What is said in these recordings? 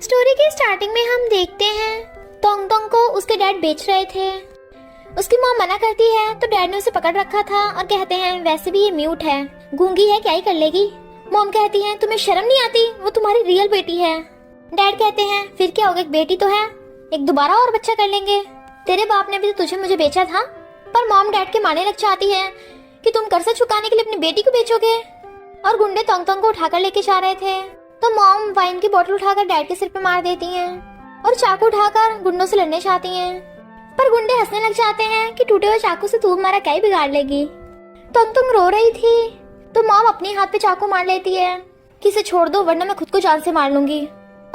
Story के starting में हम देखते हैं तोंग तोंग को उसके डैड बेच रहे थे। उसकी मॉम मना करती है तो डैड ने उसे पकड़ रखा था और कहते हैं वैसे भी ये म्यूट है, गूंगी है, क्या ही कर लेगी। मॉम कहती है तुम्हें शर्म नहीं आती, वो तुम्हारी रियल बेटी है। डैड कहते हैं फिर क्या होगा, एक बेटी तो है, एक दोबारा और बच्चा कर लेंगे। तेरे बाप ने भी तो तुझे मुझे बेचा था। पर मॉम डैड के माने लग जाती है कि तुम कर्जा चुकाने के लिए अपनी बेटी को बेचोगे। और गुंडे तोंग तोंग को उठाकर लेके जा रहे थे तो मॉम वाइन की बोतल उठाकर डैड के सिर पे मार देती हैं और चाकू उठाकर गुंडों से लड़ने चाहती हैं। पर गुंडे हंसने लग जाते हैं कि टूटे हुए चाकू से तू हमारा क्या ही बिगाड़ लेगी। तोंग तोंग रो रही थी तो मॉम अपने हाथ पे चाकू मार लेती है कि इसे छोड़ दो वरना मैं खुद को जान से मार लूंगी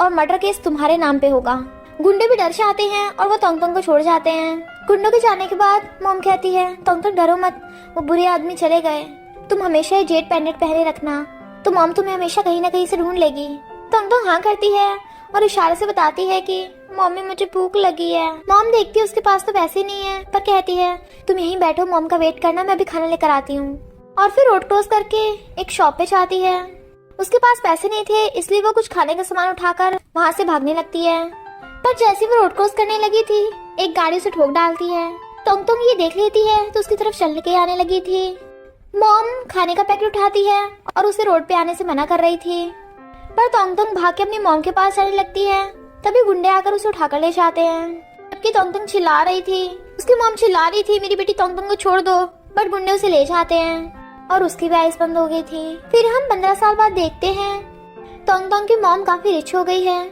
और मर्डर केस तुम्हारे नाम पे होगा। गुंडे भी डर जाते हैं और वो तोंग तोंग को छोड़ जाते हैं। गुंडों के जाने के बाद मॉम कहती है तोंग तोंग डरो मत, वो बुरे आदमी चले गए, तुम हमेशा जेड पेंडेंट पहने रखना, तो मॉम तुम्हें हमेशा कहीं ना कहीं से ढूंढ लेगी। तोंग तोंग हाँ करती है और इशारे से बताती है कि मम्मी मुझे भूख लगी है। मॉम देखती है उसके पास तो पैसे नहीं है पर कहती है तुम यहीं बैठो, मॉम का वेट करना, मैं अभी खाना लेकर आती हूँ। और फिर रोड क्रॉस करके एक शॉप पे जाती है। उसके पास पैसे नहीं थे इसलिए वो कुछ खाने का सामान उठाकर वहाँ से भागने लगती है। पर जैसे वो रोड क्रॉस करने लगी थी एक गाड़ी उसे ठोक डालती है। तोंग तोंग ये देख लेती है तो उसकी तरफ चल के आने लगी थी। मॉम खाने का पैकेट उठाती है और उसे रोड पे आने से मना कर रही थी। पर तोंग तोंग भाग के अपनी मॉम के पास जाने लगती है तभी गुंडे आकर उसे उठाकर ले जाते हैं। जबकि तोंग तोंग चिल्ला रही थी, उसकी मॉम चिल्ला रही थी मेरी बेटी तोंग तोंग को छोड़ दो, बट गुंडे उसे ले जाते हैं और उसकी भी आइस बंद हो गई थी। फिर हम 15 साल बाद देखते हैं तोंग तोंग की मॉम काफी रिच हो गई है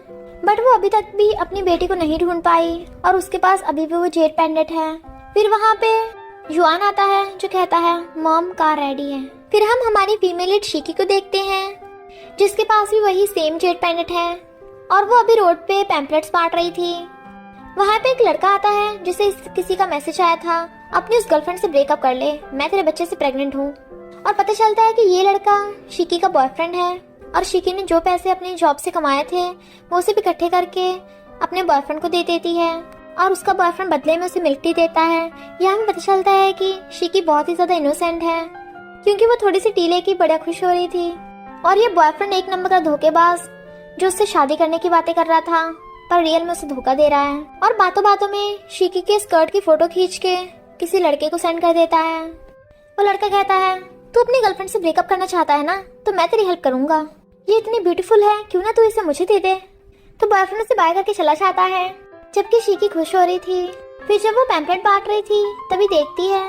बट वो अभी तक भी अपनी बेटी को नहीं ढूंढ पाई और उसके पास अभी भी वो जेड पेंडेंट है। फिर वहाँ पे युआन आता है जो कहता है मॉम कार रेडी है। फिर हम हमारी फीमेल लीड शिकी को देखते हैं जिसके पास भी वही सेम जेड पेंडेंट है और वो अभी रोड पे पैम्पलेट्स बांट रही थी। वहाँ पे एक लड़का आता है जिसे किसी का मैसेज आया था अपनी उस गर्लफ्रेंड से ब्रेकअप कर ले, मैं तेरे बच्चे से प्रेग्नेंट हूँ। और पता चलता है कि ये लड़का शिकी का बॉयफ्रेंड है और शिकी ने जो पैसे अपनी जॉब से कमाए थे वो उसे इकट्ठे करके अपने बॉयफ्रेंड को दे देती है और उसका बॉयफ्रेंड बदले में उसे मिल्क टी देता है। यहाँ हमें पता चलता है कि शिकी बहुत ही ज्यादा इनोसेंट है क्योंकि वो थोड़ी सी टी लेके बड़ा खुश हो रही थी और ये बॉयफ्रेंड एक नंबर का धोखेबाज जो उससे शादी करने की बातें कर रहा था पर रियल में उसे धोखा दे रहा है। और बातों बातों में शिकी के स्कर्ट की फोटो खींच के किसी लड़के को सेंड कर देता है। वो लड़का कहता है तू अपनी गर्लफ्रेंड से ब्रेकअप करना चाहता है ना, तो मैं तेरी हेल्प करूंगा, ये इतनी ब्यूटीफुल है, क्यों ना तू इसे मुझे दे दे। तो बॉयफ्रेंड उसे बाय करके चला जाता है जबकि शिकी खुश हो रही थी। फिर जब वो पैम्पलेट बांट रही थी तभी देखती है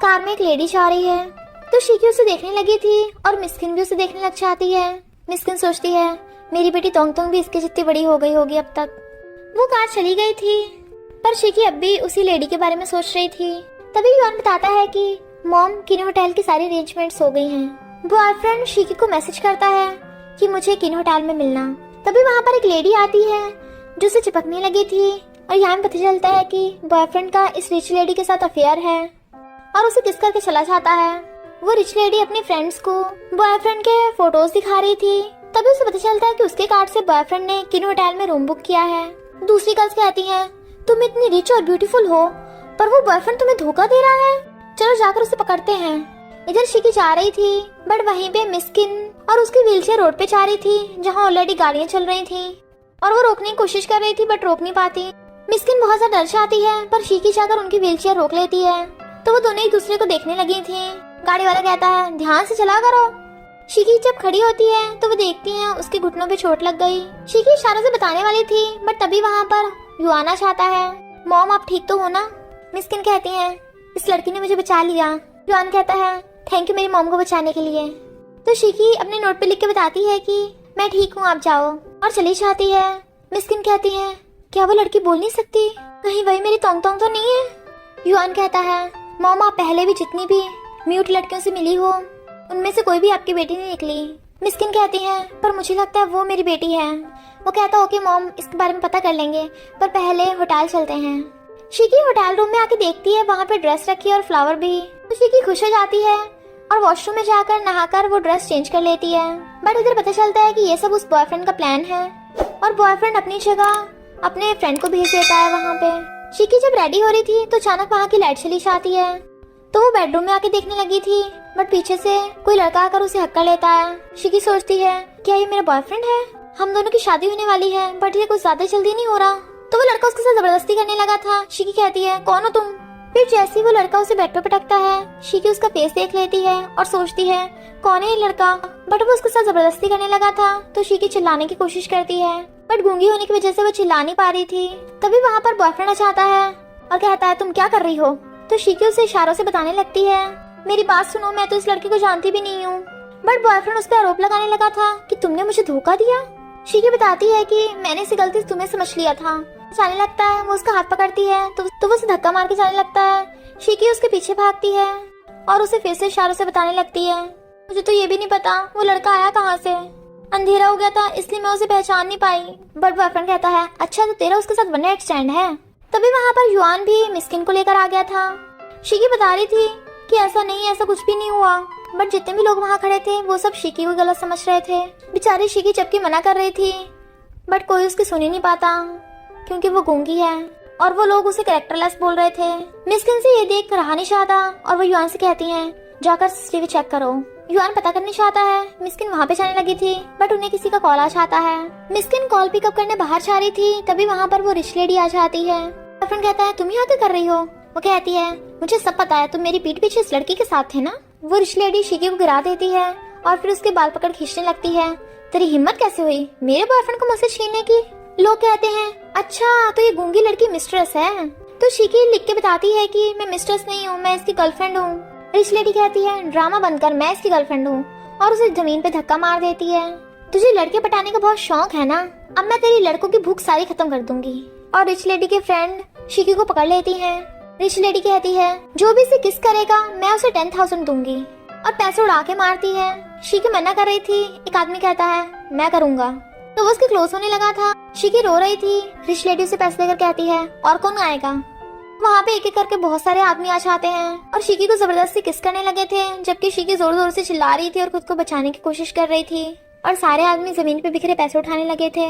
कार में एक लेडी जा रही है तो शिकी उसे देखने लगी थी और मिस्किन भी उसे देखने लग जाती है। मिस्किन सोचती है मेरी बेटी तोंग तोंग भी इसके जितनी बड़ी हो गई होगी अब तक। वो कार चली गई थी पर शिकी अब भी उसी लेडी के बारे में सोच रही थी। तभी युआन बताता है कि मॉम किनो होटल की सारी अरेंजमेंट्स हो गई हैं। बॉयफ्रेंड शिकी को मैसेज करता है कि मुझे किनो होटल में मिलना। तभी वहाँ पर एक लेडी आती है जो उसे चिपकने लगी थी और यहाँ पता चलता है कि बॉयफ्रेंड का इस रिच लेडी के साथ अफेयर है और उसे किस करके चला जाता है। वो रिच लेडी अपनी फ्रेंड्स को बॉयफ्रेंड के फोटोज दिखा रही थी। तभी उसे पता चलता है कि उसके कार्ड से बॉयफ्रेंड ने किनो होटल में रूम बुक किया है। दूसरी गर्ल्स कहती हैं तुम इतनी रिच और ब्यूटीफुल हो पर वो बॉयफ्रेंड तुम्हें धोखा दे रहा है, चलो जाकर उसे पकड़ते हैं। इधर शिकी जा रही थी बट वहीं पे मिस्किन और उसकी व्हीलचेयर रोड पे जा रही थी जहाँ ऑलरेडी गाड़ियाँ चल रही थी और वो रोकने की कोशिश कर रही थी बट रोक नहीं पाती। मिस्किन बहुत ज्यादा डर जाती है पर शिकी जाकर उनकी व्हीलचेयर रोक लेती है तो वो दोनों एक दूसरे को देखने लगी थी। गाड़ी वाला कहता है ध्यान से चला करो। शिकी जब खड़ी होती है तो वो देखती है उसके घुटनों पे चोट लग गई। शिकी इशारे से बताने वाली थी बट तभी वहाँ पर युआन चाहता है मॉम आप ठीक तो हो ना। मिस्किन कहती है इस लड़की ने मुझे बचा लिया। युआन कहता है थैंक यू मेरी मॉम को बचाने के लिए। तो शिकी अपने नोट पे लिख के बताती है कि मैं ठीक हूँ आप जाओ और चली जाती है। मिस्किन कहती है क्या वो लड़की बोल नहीं सकती, कहीं वही मेरी तोंग तोंग तो नहीं है। युआन कहता है मॉम आप पहले भी जितनी भी म्यूट लड़कियों से मिली हो उनमें से कोई भी आपकी बेटी नहीं निकली। मिस्किन कहती है पर मुझे लगता है वो मेरी बेटी है। वो कहता ओके मॉम इसके बारे में पता कर लेंगे पर पहले होटल चलते हैं। शिकी होटल रूम में आके देखती है वहाँ पे ड्रेस रखी है और फ्लावर भी। तो शिकी खुश हो जाती है और वॉशरूम में जाकर नहाकर वो ड्रेस चेंज कर लेती है। बट इधर पता चलता है कि ये सब उस बॉयफ्रेंड का प्लान है और बॉयफ्रेंड अपनी जगह अपने फ्रेंड को भेज देता है वहाँ पे। शिकी जब रेडी हो रही थी तो अचानक वहाँ की लाइट चली जाती है तो वो बेडरूम में आके देखने लगी थी बट पीछे से कोई लड़का आकर उसे हक कर लेता है। शिकी सोचती है क्या ये मेरा बॉयफ्रेंड है। हम दोनों की शादी होने वाली है, बट ये कुछ ज्यादा जल्दी नहीं हो रहा। तो वो लड़का उसके साथ जबरदस्ती करने लगा था। शिकी कहती है कौन हो तुम। फिर जैसे ही वो लड़का उसे बेड पे पटकता है, शिकी उसका फेस देख लेती है और सोचती है कौन है ये लड़का, बट वो उसके साथ जबरदस्ती करने लगा था। तो शिकी चिल्लाने की कोशिश करती है, बट गूंगी होने की वजह से वो चिल्ला नहीं पा रही थी। तभी वहाँ पर बॉयफ्रेंड आ जाता है और कहता है तुम क्या कर रही हो। तो शिकी उसे इशारों से बताने लगती है मेरी बात सुनो, मैं तो इस लड़के को जानती भी नहीं हूँ। बट बॉयफ्रेंड उस पर आरोप लगाने लगा था कि तुमने मुझे धोखा दिया। शिकी बताती है कि मैंने इसे गलती से तुम्हें समझ लिया था। जाने लगता है, वो उसका हाथ पकड़ती है तो वो उसे धक्का मार के जाने लगता है। शिकी उसके पीछे भागती है और उसे फिर से इशारों से बताने लगती है मुझे तो ये भी नहीं पता वो लड़का आया कहाँ से, अंधेरा हो गया था इसलिए मैं उसे पहचान नहीं पाई। बट बॉयफ्रेंड कहता है अच्छा तो तेरा उसके साथ वन नाइट स्टैंड है। तभी वहाँ पर युआन भी मिस्किन को लेकर आ गया था। शिकी बता रही थी कि ऐसा नहीं, ऐसा कुछ भी नहीं हुआ। बट जितने भी लोग वहाँ खड़े थे वो सब शिकी को गलत समझ रहे थे। बेचारी शिकी जबकि मना कर रही थी, बट कोई उसकी सुन ही नहीं पाता क्योंकि वो गूंगी है और वो लोग उसे कैरेक्टरलेस बोल रहे थे। मिस्किन से ये देख रहा नहीं चाहता और वो युआन से कहती है जाकर सीसीटीवी चेक करो। युआन पता करने चाहता है। मिस्किन वहाँ पे जाने लगी थी, बट उन्हें किसी का कॉल आ जाता है। मिस्किन कॉल पिकअप करने बाहर जा रही थी, तभी वहाँ पर वो रिच लेडी आ जाती है। बॉयफ्रेंड कहता है तुम यहाँ क्या कर रही हो। वो कहती है मुझे सब पता है, तुम मेरी पीठ पीछे इस लड़की के साथ थे ना। वो रिच लेडी शिकी को गिरा देती है और फिर उसके बाल पकड़ खींचने लगती है। तेरी हिम्मत कैसे हुई मेरे बॉयफ्रेंड को मुझसे छीनने की। लोग कहते हैं अच्छा तो ये गूंगी लड़की मिस्ट्रेस है। तो शिकी लिख के बताती है कि मैं मिस्ट्रेस नहीं हूँ, मैं इसकी गर्लफ्रेंड हूँ। रिच लेडी कहती है ड्रामा बंद कर, मैं इसकी गर्लफ्रेंड हूँ, और उसे जमीन पे धक्का मार देती है। तुझे लड़के पटाने का बहुत शौक है ना, अब मैं तेरी लड़कों की भूख सारी खत्म कर दूंगी। और रिच लेडी के फ्रेंड शिकी को पकड़ लेती हैं। रिच लेडी कहती है जो भी इसे किस करेगा मैं उसे 10,000 दूंगी, और पैसे उड़ा के मारती है। शिकी मना कर रही थी, एक आदमी कहता है मैं करूंगा। तो वो उसके क्लोज होने लगा था। शिकी रो रही थी। रिच लेडी उसे पैसे देकर कहती है और कौन आएगा। वहाँ पे एक एक करके बहुत सारे आदमी आ जाते हैं और शिकी को जबरदस्ती किस करने लगे थे, जबकि शिकी जोर जोर से चिल्ला रही थी और खुद को बचाने की कोशिश कर रही थी। और सारे आदमी जमीन पे बिखरे पैसे उठाने लगे थे।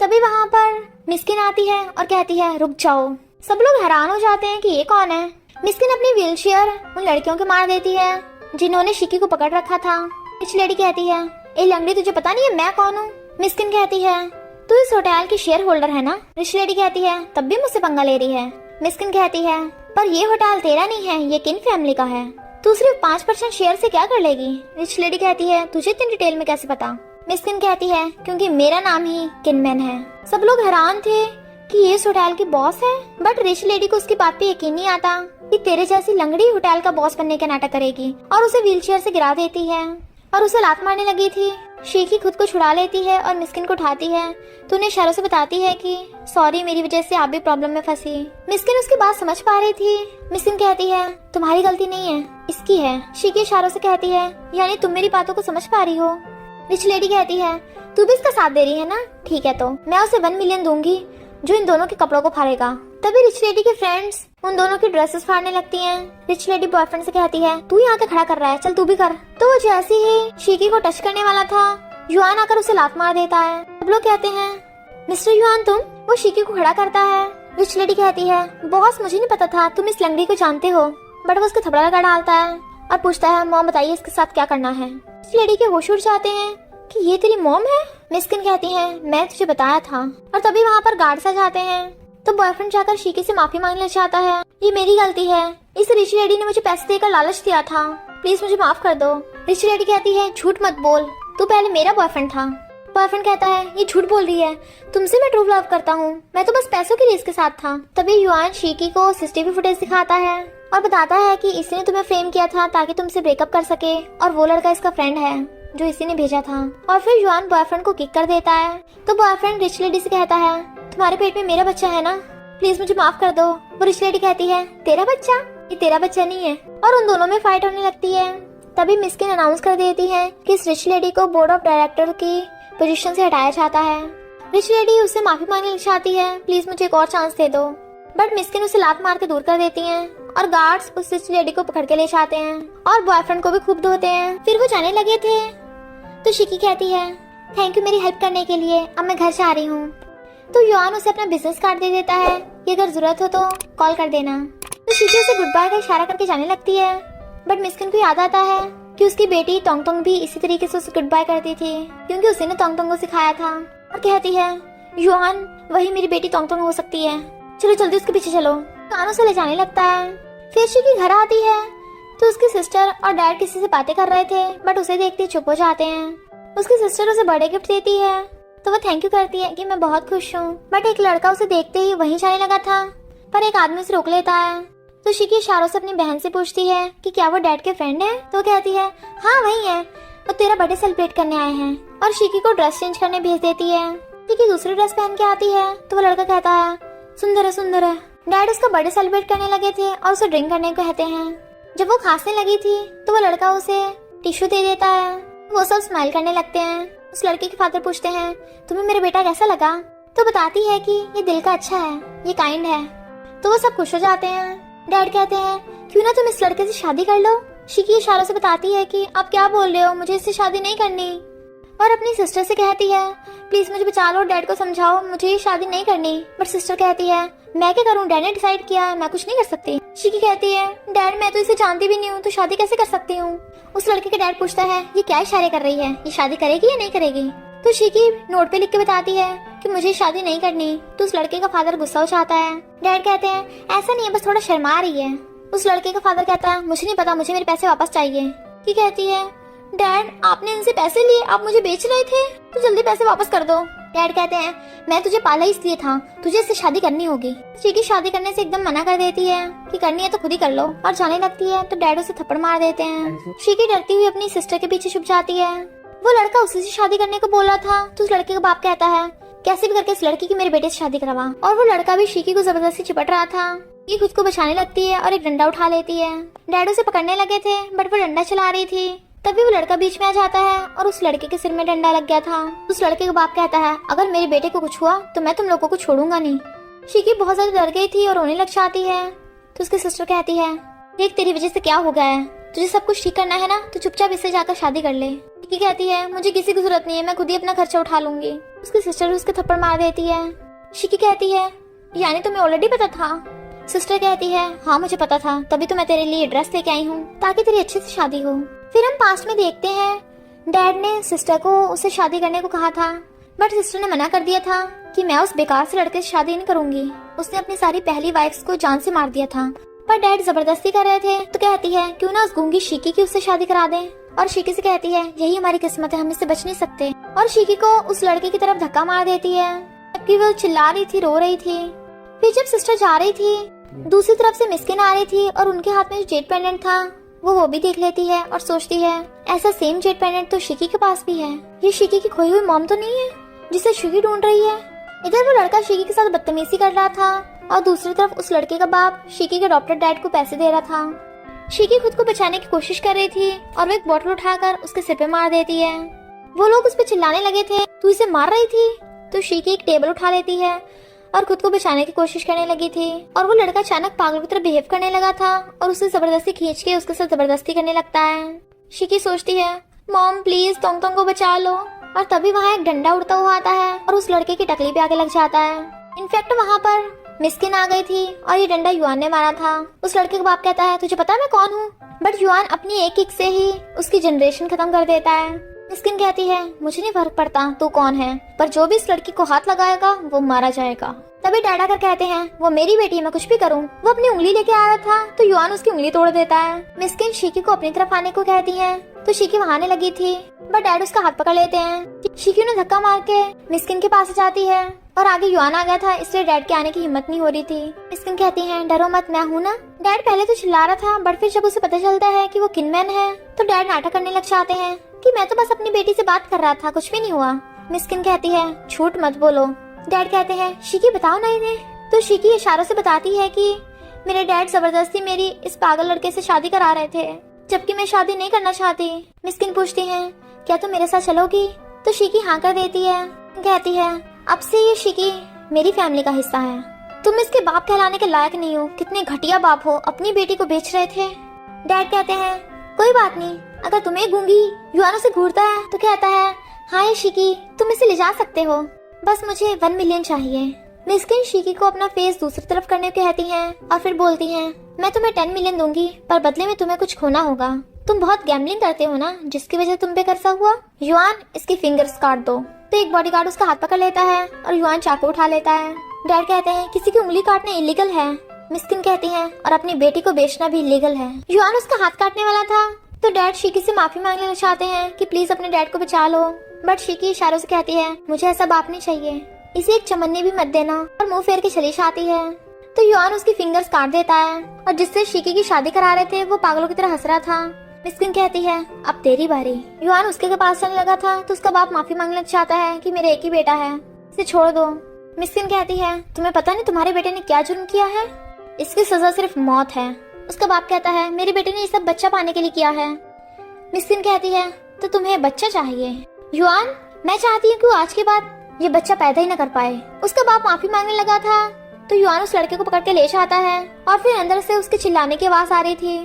तभी वहाँ पर मिस्किन आती है और कहती है रुक जाओ। सब लोग हैरान हो जाते हैं कि ये कौन है। मिस्किन अपनी व्हीलचेयर उन लड़कियों के मार देती है जिन्होंने शिकी को पकड़ रखा था। रिच लेडी कहती है ए लंगड़ी तुझे पता नहीं है मैं कौन हूँ। मिस्किन कहती है तू इस होटल की शेयर होल्डर है ना। रिच लेडी कहती है तब भी मुझसे पंगा ले रही है। मिस्किन कहती है पर ये होटल तेरा नहीं है, ये किन फैमिली का है, तू सिर्फ 5% शेयर से क्या कर लेगी। रिच लेडी कहती है तुझे इतनी डिटेल में कैसे पता। मिस्किन कहती है क्योंकि मेरा नाम ही किनमैन है। सब लोग हैरान थे कि ये इस होटल की बॉस है, बट रिच लेडी को उसकी बात पे यकीन नहीं आता कि तेरे जैसी लंगड़ी होटल का बॉस बनने का नाटक करेगी, और उसे व्हीलचेयर से गिरा देती है और उसे लात मारने लगी थी। शिकी खुद को छुड़ा लेती है और मिस्किन को उठाती है तो उन्हें इशारों से बताती है कि सॉरी मेरी वजह से आप भी प्रॉब्लम में फंसी। मिस्किन उसकी बात समझ पा रही थी। मिस्किन कहती है तुम्हारी गलती नहीं है, इसकी है। शिकी इशारों से कहती है यानी तुम मेरी बातों को समझ पा रही हो। रिच लेडी कहती है तू भी इसका साथ दे रही है ना, ठीक है तो मैं उसे 1 मिलियन दूंगी जो इन दोनों के कपड़ों को फाड़ेगा। तभी रिच लेडी के फ्रेंड्स उन दोनों की ड्रेसेस फाड़ने लगती हैं। रिच लेडी बॉयफ्रेंड से कहती है तू यहाँ क्या खड़ा कर रहा है, चल तू भी कर। तो वो जैसे ही शिकी को टच करने वाला था, युआन आकर उसे लात मार देता है। सब लोग कहते हैं मिस्टर युआन तुम। वो शिकी को खड़ा करता है। रिच लेडी कहती है बॉस मुझे नहीं पता था तुम इस लंगड़ी को जानते हो। बट वो उसके थपड़ा लगा डालता है और पूछता है मॉम बताइए इसके साथ क्या करना है। रिच लेडी के होश उड़ जाते हैं कि ये तेरी मॉम है। मिस्किन कहती है मैं तुझे बताया था। और तभी वहाँ पर गार्ड्स आ जाते हैं तो बॉयफ्रेंड जाकर शिकी से माफी मांगना चाहता है, ये मेरी गलती है, इस रिच लेडी ने मुझे पैसे देकर लालच दिया था, प्लीज मुझे माफ कर दो। रिच लेडी कहती है झूठ मत बोल, तू पहले मेरा बॉयफ्रेंड था। बॉयफ्रेंड कहता है ये झूठ बोल रही है, तुमसे मैं ट्रू लव करता हूँ, मैं तो बस पैसों के लिए इसके साथ था। तभी युआन शिकी को सीसीटीवी फुटेज दिखाता है और बताता है कि इसी ने तुम्हें फ्रेम किया था ताकि तुमसे ब्रेकअप कर सके, और वो लड़का इसका फ्रेंड है जो इसी ने भेजा था। और फिर युआन बॉयफ्रेंड को किक कर देता है। तो बॉयफ्रेंड रिच लेडी से कहता है तुम्हारे पेट में मेरा बच्चा है ना, प्लीज मुझे माफ कर दो। वो रिच लेडी कहती है तेरा बच्चा, ये तेरा बच्चा नहीं है, और उन दोनों में फाइट होने लगती है। तभी मिस्किन अनाउंस कर देती है कि इस रिच लेडी को बोर्ड ऑफ डायरेक्टर की पोजीशन से हटाया जाता है। रिच लेडी उससे माफी मांगने चाहती है, प्लीज मुझे एक और चांस दे दो, बट मिस्किन उसे लात मार के दूर कर देती हैं और गार्ड्स उस रिच लेडी को पकड़ के ले जाते हैं और बॉयफ्रेंड को भी खूब धोते हैं। फिर वो जाने लगे थे तो शिकी कहती है थैंक यू मेरी हेल्प करने के लिए, अब मैं घर जा रही हूँ। तो युआन उसे अपना बिजनेस कार्ड दे देता है कि अगर जरूरत हो तो कॉल कर देना। तो शिकी उसे गुड बाय का इशारा करके जाने लगती है, बट मिस्किन को याद आता है कि उसकी बेटी टोंग टोंग भी इसी तरीके से उसे गुड बाय करती थी क्योंकि उसी ने टोंग टोंग को सिखाया था। और कहती है युआन वही मेरी बेटी तोंगतोंग हो सकती है, चलो जल्दी उसके पीछे चलो। कानों से ले जाने लगता है। फिर शिकी घर आती है तो उसकी सिस्टर और डैड किसी से बातें कर रहे थे, बट उसे देखते चुप हो जाते हैं। उसकी सिस्टर उसे बर्थडे गिफ्ट देती है तो वो थैंक यू करती है कि मैं बहुत खुश हूँ, बट एक लड़का उसे देखते ही वहीं जाने लगा था, पर एक आदमी उसे रोक लेता है। तो शिकी इशारों से अपनी बहन से पूछती है कि क्या वो डैड के फ्रेंड है, तो कहती है हाँ वही है, वो तेरा बर्थडे सेलिब्रेट करने आए हैं, और शिकी को ड्रेस चेंज करने भेज देती है। शिकी दूसरी ड्रेस पहन के आती है तो वो लड़का कहता है सुंदर है सुंदर है। डैड उसका बर्थडे सेलिब्रेट करने लगे थे और उसे ड्रिंक करने को कहते हैं। जब वो खांसने लगी थी तो वो लड़का उसे टिश्यू दे देता है। वो सब स्माइल करने लगते हैं। उस लड़के के फादर पूछते हैं तुम्हें मेरा बेटा कैसा लगा, तो बताती है कि ये दिल का अच्छा है, ये काइंड है। तो वो सब खुश हो जाते हैं। डैड कहते हैं क्यों ना तुम इस लड़के से शादी कर लो। शिकी इशारों से बताती है कि आप क्या बोल रहे हो, मुझे इससे शादी नहीं करनी, और अपनी सिस्टर से कहती है प्लीज मुझे बचा लो, डैड को समझाओ, मुझे ये शादी नहीं करनी। बट सिस्टर कहती है मैं क्या करूं, डैड ने डिसाइड किया है, मैं कुछ नहीं कर सकती। शिकी कहती है डैड मैं तो इसे जानती भी नहीं हूँ, तो शादी कैसे कर सकती हूँ। उस लड़के के डैड पूछता है ये क्या इशारे कर रही है, ये शादी करेगी या नहीं करेगी। तो शिकी नोट पे लिख के बताती है कि मुझे शादी नहीं करनी। तो उस लड़के का फादर गुस्सा हो जाता है। डैड कहते हैं ऐसा नहीं है, बस थोड़ा शर्मा रही है। उस लड़के का फादर कहता है मुझे नहीं पता, मुझे मेरे पैसे वापस चाहिए। की कहती है डैड आपने इनसे पैसे लिए, आप मुझे बेच रहे थे, तो जल्दी पैसे वापस कर दो। डैड कहते हैं मैं तुझे पाला इसलिए था, तुझे इससे शादी करनी होगी। शिकी शादी करने से एकदम मना कर देती है कि करनी है तो खुद ही कर लो, और जाने लगती है तो डैड उसे थप्पड़ मार देते हैं। शिकी डरती हुई अपनी सिस्टर के पीछे छुप जाती है। वो लड़का उसी से शादी करने को बोल रहा था तो उस लड़के का बाप कहता है कैसे भी करके इस लड़की की मेरे बेटे से शादी करवा। और वो लड़का भी शिकी को जबरदस्ती चिपट रहा था। ये खुद को बचाने लगती है और एक डंडा उठा लेती है। डैड उसे पकड़ने लगे थे बट वो डंडा चला रही थी। तभी वो लड़का बीच में आ जाता है और उस लड़के के सिर में डंडा लग गया था। उस लड़के का बाप कहता है अगर मेरे बेटे को कुछ हुआ तो मैं तुम लोगों को छोड़ूंगा नहीं। शिकी बहुत ज्यादा डर गई थी और रोने लग जाती है। तो उसकी सिस्टर कहती है देख तेरी वजह से क्या हो गया है, तुझे सब कुछ ठीक करना है ना, तो चुपचाप इससे जाकर शादी कर ले। शिकी कहती है मुझे किसी की जरूरत नहीं है, मैं खुद ही अपना खर्चा उठा लूंगी। उसकी सिस्टर उसके थप्पड़ मार देती है। शिकी कहती है यानी तुम्हें ऑलरेडी पता था। सिस्टर कहती है हाँ मुझे पता था, तभी तो मैं तेरे लिए ड्रेस लेके आई हूँ ताकि तेरी अच्छे से शादी हो। फिर हम पास्ट में देखते हैं डैड ने सिस्टर को उससे शादी करने को कहा था, बट सिस्टर ने मना कर दिया था कि मैं उस बेकार से लड़के से शादी नहीं करूंगी। उसने अपनी सारी पहली वाइफ्स को जान से मार दिया था, पर डैड जबरदस्ती कर रहे थे। तो कहती है क्यों ना उस गूंगी शिकी की उससे शादी करा दें। और शिकी से कहती है यही हमारी किस्मत है, हम इससे बच नहीं सकते। और शिकी को उस लड़के की तरफ धक्का मार देती है, जबकि वो चिल्ला रही थी, रो रही थी। फिर जब सिस्टर जा रही थी दूसरी तरफ से मिस्किन आ रही थी और उनके हाथ में जो जेट पेंडेंट था वो भी देख लेती है और सोचती है ऐसा सेम जेट पेंडेंट तो शिकी के पास भी है। ये शिकी की खोई हुई मॉम तो नहीं है जिसे शिकी ढूंढ रही है। इधर वो लड़का शिकी के साथ बदतमीजी कर रहा था और दूसरी तरफ उस लड़के का बाप शिकी के अडॉप्टेड डैड को पैसे दे रहा था। शिकी खुद को बचाने की कोशिश कर रही थी और वो एक बोतल उठाकर उसके सिर पे मार देती है। वो लोग उस पर चिल्लाने लगे थे तू इसे मार रही थी। तो शिकी एक टेबल उठा लेती है और खुद को बचाने की कोशिश करने लगी थी। और वो लड़का अचानक पागल की तरह बिहेव करने लगा था और उसे जबरदस्ती खींच के उसके साथ जबरदस्ती करने लगता है। शिकी सोचती है मॉम प्लीज तोंगतोंग को बचा लो। और तभी वहाँ एक डंडा उड़ता हुआ आता है और उस लड़के की टकली पे आके लग जाता है। इनफैक्ट वहाँ पर मिस्किन आ गई थी और ये डंडा युआन ने मारा था। उस लड़के का बाप कहता है तुझे पता है मैं कौन हूँ, बट युआन अपनी एक किक से ही उसकी जनरेशन खत्म कर देता है। मिस्किन कहती है मुझे नहीं फर्क पड़ता तू कौन है, पर जो भी इस लड़की को हाथ लगाएगा वो मारा जाएगा। तभी डैड आकर कहते हैं वो मेरी बेटी है, मैं कुछ भी करूं। वो अपनी उंगली लेके आ रहा था तो युआन उसकी उंगली तोड़ देता है। मिस्किन शिकी को अपनी तरफ आने को कहती है तो शिकी वहां आने लगी थी, बट डैड उसका हाथ पकड़ लेते हैं। शिकी ने धक्का मार के मिस्किन के पास जाती है और आगे युआन आ गया था इसलिए डैड के आने की हिम्मत नहीं हो रही थी। मिस्किन कहती है डरो मत, मैं हूँ ना। डैड पहले तो चिल्ला रहा था बट फिर जब उसे पता चलता है कि वो किनमैन है तो डैड नाटक करने लग जाते हैं कि मैं तो बस अपनी बेटी से बात कर रहा था, कुछ भी नहीं हुआ। मिस्किन कहती है झूठ मत बोलो। डैड कहते हैं शिकी बताओ ना इन्हें। तो शिकी इशारों से बताती है कि मेरे डैड जबरदस्ती मेरी इस पागल लड़के से शादी करा रहे थे जबकि मैं शादी नहीं करना चाहती। मिस्किन पूछती है क्या तुम मेरे साथ चलोगी। तो शिकी हाँ कर देती है। कहती है अब से ये शिकी मेरी फैमिली का हिस्सा है, तुम इसके बाप कहलाने के लायक नहीं हो। कितने घटिया बाप हो, अपनी बेटी को बेच रहे थे। डैड कहते हैं कोई बात नहीं, अगर तुम्हें गूंगी युआनों से घूरता है तो कहता है हाय शिकी तुम इसे ले जा सकते हो, बस मुझे 1 मिलियन चाहिए। मिस्किन शिकी को अपना फेस दूसरी तरफ करने को कहती हैं और फिर बोलती हैं मैं तुम्हें 10 मिलियन दूंगी पर बदले में तुम्हें कुछ खोना होगा। तुम बहुत गैम्बलिंग करते हो ना जिसकी वजह तुम पे कर्जा हुआ। युआन इसकी फिंगर्स काट दो। तो एक बॉडीगार्ड उसका हाथ पकड़ लेता है और युआन चाकू उठा लेता है। डैड कहते हैं किसी की उंगली काटना इलीगल है। मिस्किन कहती है और अपनी बेटी को बेचना भी इलीगल है। युआन उसका हाथ काटने वाला था तो डैड शिकी से माफी मांगना चाहते हैं कि प्लीज अपने डैड को बचा लो, बट शिकी इशारों से कहती है मुझे ऐसा बाप नहीं चाहिए, इसे एक चमन्नी भी मत देना, और मुंह फेर के चली जाती है। तो युआन उसकी फिंगर्स काट देता है और जिससे शिकी की शादी करा रहे थे वो पागलों की तरह हंस रहा था। मिस्किन कहती है अब तेरी बारी। युआन उसके पास चलने लगा था तो उसका बाप माफी मांगना चाहता है कि मेरा एक ही बेटा है, इसे छोड़ दो। मिस्किन कहती है तुम्हें पता नहीं तुम्हारे बेटे ने क्या जुर्म किया है, इसकी सजा सिर्फ मौत है। उसका बाप कहता है मेरे बेटे ने ये सब बच्चा पाने के लिए किया है। मिस्किन कहती है तो तुम्हें बच्चा चाहिए। युआन मैं चाहती हूँ कि आज के बाद ये बच्चा पैदा ही न कर पाए। उसका बाप माफी मांगने लगा था तो युआन उस लड़के को पकड़ के ले जाता है और फिर अंदर से उसके चिल्लाने की आवाज आ रही थी।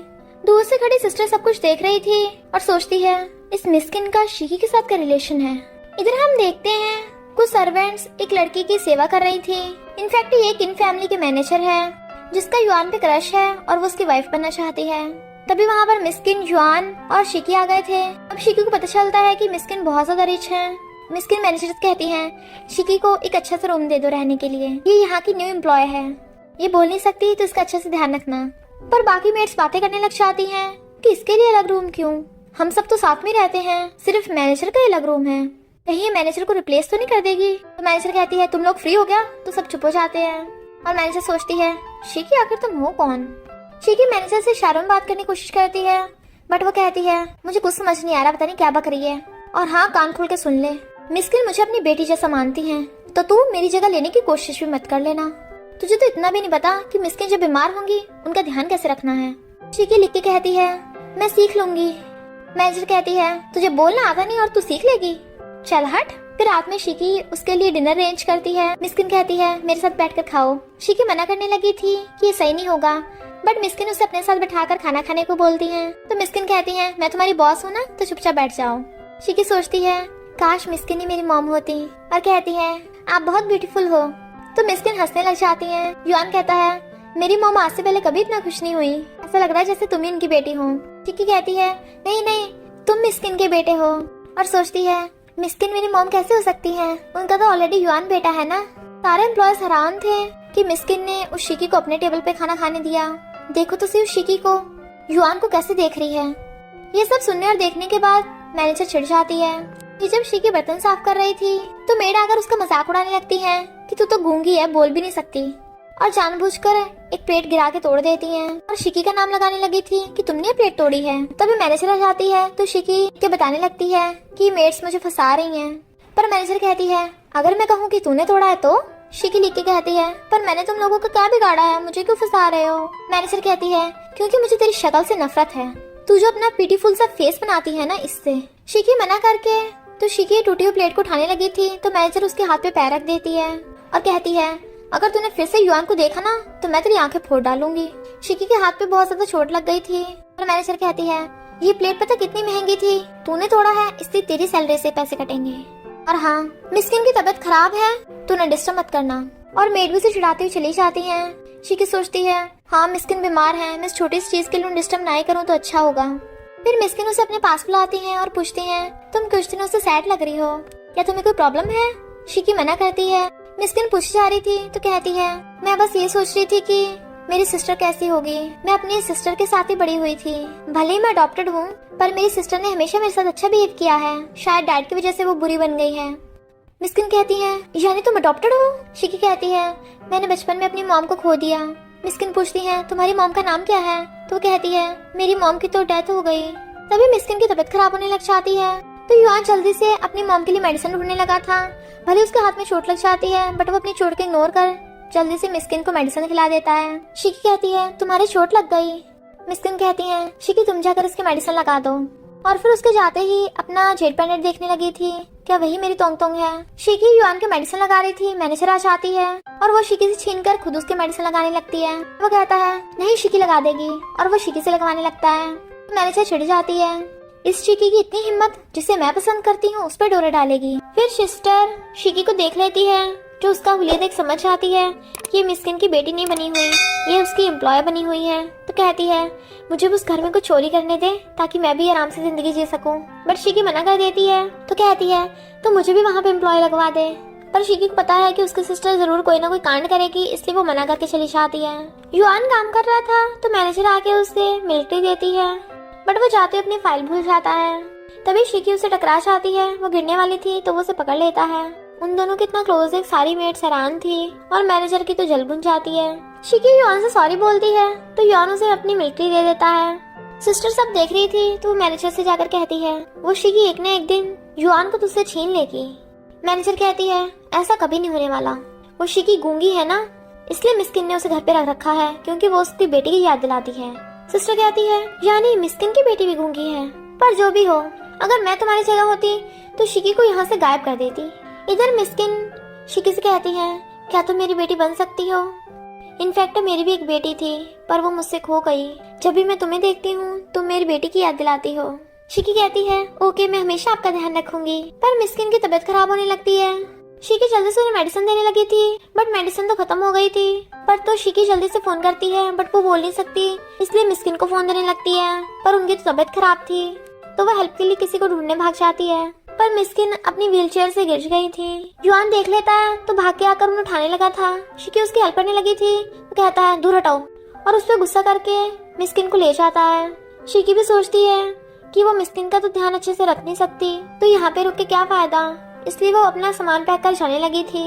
दूर से खड़ी सिस्टर सब कुछ देख रही थी और सोचती है इस मिस्किन का शिकी के साथ क्या रिलेशन है। इधर हम देखते हैं कुछ सर्वेंट्स एक लड़की की सेवा कर रही थी। इनफैक्ट ये किन फैमिली के मैनेजर है जिसका युआन पे क्रश है और वो उसकी वाइफ बनना चाहती है। तभी वहाँ पर मिस्किन, युआन और शिकी आ गए थे। अब शिकी को पता चलता है कि मिस्किन बहुत ज्यादा रिच है। मिस्किन मैनेजर कहती है शिकी को एक अच्छा सा रूम दे दो रहने के लिए, ये यहाँ की न्यू एम्प्लॉय है, ये बोल नहीं सकती तो इसका अच्छे से ध्यान रखना। पर बाकी मेट्स बातें करने लग जाती हैं कि इसके लिए अलग रूम क्यों, हम सब तो साथ में रहते हैं, सिर्फ मैनेजर का अलग रूम है, कहीं ये मैनेजर को रिप्लेस तो नहीं कर देगी। तो मैनेजर कहती है तुम लोग फ्री हो गया, तो सब चुप हो जाते हैं। और मैनेजर सोचती है शिकी आखिर तुम हो कौन। शिकी मैनेजर से इशारों में बात करने की कोशिश करती है बट वो कहती है मुझे कुछ समझ नहीं आ रहा, पता नहीं क्या बक रही है, और हाँ कान खोल के सुन ले, मिस्किन मुझे अपनी बेटी जैसा मानती है तो तू मेरी जगह लेने की कोशिश भी मत कर लेना। तुझे तो इतना भी नहीं पता कि मिस्किन जब बीमार होंगी उनका ध्यान कैसे रखना है। शिकी लिख के कहती है मैं सीख लूंगी। मैनेजर कहती है तुझे बोलना आता नहीं और तू सीख लेगी, चल हट। फिर रात में शिकी उसके लिए डिनर अरेंज करती है। मिस्किन कहती है मेरे साथ बैठकर खाओ। शिकी मना करने लगी थी कि ये सही नहीं होगा बट मिस्किन उसे अपने साथ बैठाकर खाना खाने को बोलती है। तो मिस्किन कहती है मैं तुम्हारी बॉस हूँ ना, तो चुपचाप बैठ जाओ। शिकी सोचती है काश मिस्किन ही मेरी मॉम होती और कहती है आप बहुत ब्यूटीफुल हो। तो मिस्किन हंसने लग जाती है। युआन कहता है मेरी मॉम आज से पहले कभी इतना खुश नहीं हुई, ऐसा लग रहा है जैसे तुम ही इनकी बेटी हो। शिकी कहती है नहीं नहीं तुम मिस्किन के बेटे हो, और सोचती है मिस्किन मेरी मॉम कैसे हो सकती है, उनका तो ऑलरेडी युआन बेटा है ना। सारे एम्प्लॉयज हैरान थे कि मिस्किन ने उस शिकी को अपने टेबल पे खाना खाने दिया। देखो तो सिर्फ शिकी को युआन को कैसे देख रही है। ये सब सुनने और देखने के बाद मैनेजर चिढ़ जाती है कि जब शिकी बर्तन साफ कर रही थी तो मेड आकर उसका मजाक उड़ाने लगती है कि तू तो गूंगी है, बोल भी नहीं सकती, और जानबूझकर एक प्लेट गिरा के तोड़ देती है और शिकी का नाम लगाने लगी थी कि तुमने प्लेट तोड़ी है। तभी मैनेजर आ जाती है तो शिकी के बताने लगती है कि मेड्स मुझे फंसा रही हैं। पर मैनेजर कहती है अगर मैं कहूँ कि तूने तोड़ा है तो। शिकी लिख के कहती है पर मैंने तुम लोगों का क्या बिगाड़ा है, मुझे क्यों फंसा रहे हो। मैनेजर कहती है क्योंकि मुझे तेरी शक्ल से नफरत है, तू जो अपना ब्यूटीफुल सा फेस बनाती है ना इससे। शिकी मना करके तो शिकी टूटी हुई प्लेट को उठाने लगी थी तो मैनेजर उसके हाथ पे पैर रख देती है और कहती है अगर तूने फिर से युआन को देखा ना तो मैं तेरी आंखें फोड़ डालूंगी। शिकी के हाथ पे बहुत ज्यादा चोट लग गई थी और मैनेजर कहती है ये प्लेट पता कितनी महंगी थी, तूने तोड़ा है इसलिए तेरी सैलरी से पैसे कटेंगे, और हाँ मिस्किन की तबीयत खराब है तो उन्हें डिस्टर्ब मत करना। और मेड भी उसे चिढ़ाती हुई चली जाती है। शिकी सोचती है हाँ मिस्किन बीमार है, मैं इस छोटी सी चीज के लिए डिस्टर्ब नहीं करूँ तो अच्छा होगा। फिर मिस्किन उसे अपने पास बुलाती है और पूछती है तुम कुछ दिनों से सैड लग रही हो, क्या तुम्हें कोई प्रॉब्लम है। शिकी मना करती है। मिस्किन पूछी जा रही थी तो कहती है मैं बस ये सोच रही थी कि मेरी सिस्टर कैसी होगी, मैं अपनी सिस्टर के साथ ही बड़ी हुई थी, भले ही मैं अडॉप्टेड हूँ पर मेरी सिस्टर ने हमेशा मेरे साथ अच्छा बिहेव किया है, शायद डैड की वजह से वो बुरी बन गई है। मिस्किन कहती है यानी तुम अडॉप्टेड हो। शिकी कहती है मैंने बचपन में अपनी मॉम को खो दिया। मिस्किन पूछती है तुम्हारी मॉम का नाम क्या है, तो कहती है मेरी मॉम की तो डेथ हो गई। तभी मिस्किन की तबीयत खराब होने लग जाती है तो युआन जल्दी से अपनी मॉम के लिए मेडिसिन ढूंढने लगा था। भले उसके हाथ में चोट लग जाती है बट वो अपनी चोट को इग्नोर कर जल्दी से मिस्किन को मेडिसिन खिला देता है। शिकी कहती है तुम्हारी चोट लग गई। मिस्किन कहती है शिकी तुम जाकर इसके मेडिसिन लगा दो, और फिर उसके जाते ही अपना जेट पैनेट देखने लगी थी, क्या वही मेरी तोंग तोंग है। शिकी युआन के मेडिसिन लगा रही थी, मैनेजर आ जाती है और वो शिकी से छीनकर खुद उसके मेडिसिन लगाने लगती है। वो कहता है नहीं शिकी लगा देगी, और वो शिकी से लगवाने लगता है। मैनेजर चिढ़ जाती है, इस शिकी की इतनी हिम्मत, जिसे मैं पसंद करती हूँ उस पर डोरे डालेगी। फिर सिस्टर शिकी को देख लेती है जो उसका हुलिया देख समझ आती है कि ये मिस्किन की बेटी नहीं बनी हुई, ये उसकी एम्प्लॉय बनी हुई है। तो तो कहती है मुझे भी उस घर में कुछ चोरी करने दे ताकि मैं भी आराम से जिंदगी जी सकूं। बट शिकी मना कर देती है। तो कहती है तो मुझे भी वहाँ पे एम्प्लॉय लगवा दे। पर शिकी को पता है कि उसकी सिस्टर जरूर कोई ना कोई कांड करेगी, इसलिए वो मना करके चली जाती है। युआन काम कर रहा था तो मैनेजर आके उसे मिलिट्री देती है, बट वो जाते अपनी फाइल भूल जाता है। तभी शिकी उसे टकरा जाती है। वो गिरने वाली थी तो वो उसे पकड़ लेता है। उन दोनों कितना क्लोज है, सारी मेट्स हैरान थी और मैनेजर की तो जल बुझ जाती है। शिकी युआन से सॉरी बोलती है तो युआन उसे अपनी मिलिट्री दे देता है। सिस्टर सब देख रही थी तो वो मैनेजर से जाकर कहती है वो शिकी एक न एक दिन युआन को तुझसे छीन लेगी। मैनेजर कहती है ऐसा कभी नहीं होने वाला, वो शिकी गूंगी है ना, इसलिए मिस्किन ने उसे घर पे रख रखा है क्योंकि वो उसकी बेटी की याद दिलाती है। सिस्टर कहती है यानी मिस्किन की बेटी भी गूंगी है। पर जो भी हो, अगर मैं तुम्हारी जगह होती तो शिकी को यहाँ से गायब कर देती। इधर मिस्किन शिकी से कहती है क्या तुम मेरी बेटी बन सकती हो? इनफैक्ट मेरी भी एक बेटी थी पर वो मुझसे खो गई। जब भी मैं तुम्हें देखती हूँ तुम मेरी बेटी की याद दिलाती हो। शिकी कहती है ओके, मैं हमेशा आपका ध्यान रखूंगी। पर मिस्किन की तबीयत खराब होने लगती है। शिकी जल्दी से उन्हें मेडिसिन देने लगी थी बट मेडिसिन तो खत्म हो गई थी। पर तो शिकी जल्दी से फोन करती है बट वो बोल नहीं सकती, इसलिए मिस्किन को फोन देने लगती है। पर उनकी तो तबीयत खराब थी तो वो हेल्प के लिए किसी को ढूंढने भाग जाती है। पर मिस्किन अपनी व्हीलचेयर से गिर गई थी। युआन देख लेता है तो भाग के आकर उन्हें उठाने लगा था। शिकी उसकी हेल्प करने लगी थी। वो कहता है दूर हटाओ और उस पर गुस्सा करके मिस्किन को ले जाता है। शिकी भी सोचती है कि वो मिस्किन का तो ध्यान अच्छे से रख नहीं सकती तो यहाँ पे रुक के क्या फायदा, इसलिए वो अपना सामान पैक कर जाने लगी थी।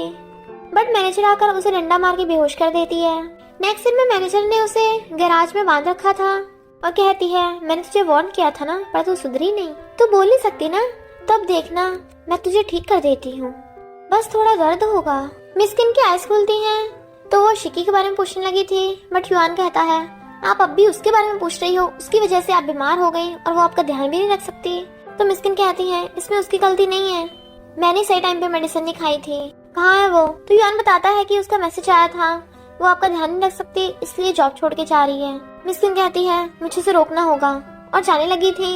बट मैनेजर आकर उसे डंडा मार के बेहोश कर देती है। नेक्स्ट सीन में मैनेजर ने उसे गैराज में बांध रखा था और कहती है मैंने तुझे वार्न किया था ना, पर तू सुधरी नहीं, तू बोल नहीं सकती ना, तब देखना मैं तुझे ठीक कर देती हूँ, बस थोड़ा दर्द होगा। मिस्किन की आइज खुलती हैं तो वो शिकी के बारे में पूछने लगी थी बट युआन कहता है आप अब भी उसके बारे में पूछ रही हो, उसकी वजह से आप बीमार हो गई और वो आपका ध्यान भी नहीं रख सकती। तो मिस्किन कहती है इसमें उसकी गलती नहीं है, मैंने सही टाइम पे मेडिसिन नहीं खाई थी। कहाँ है वो? तो युआन बताता है कि उसका मैसेज आया था, वो आपका ध्यान नहीं रख सकती इसलिए जॉब छोड़ के जा रही है। मिस्किन कहती है मुझे उसे रोकना होगा और जाने लगी थी।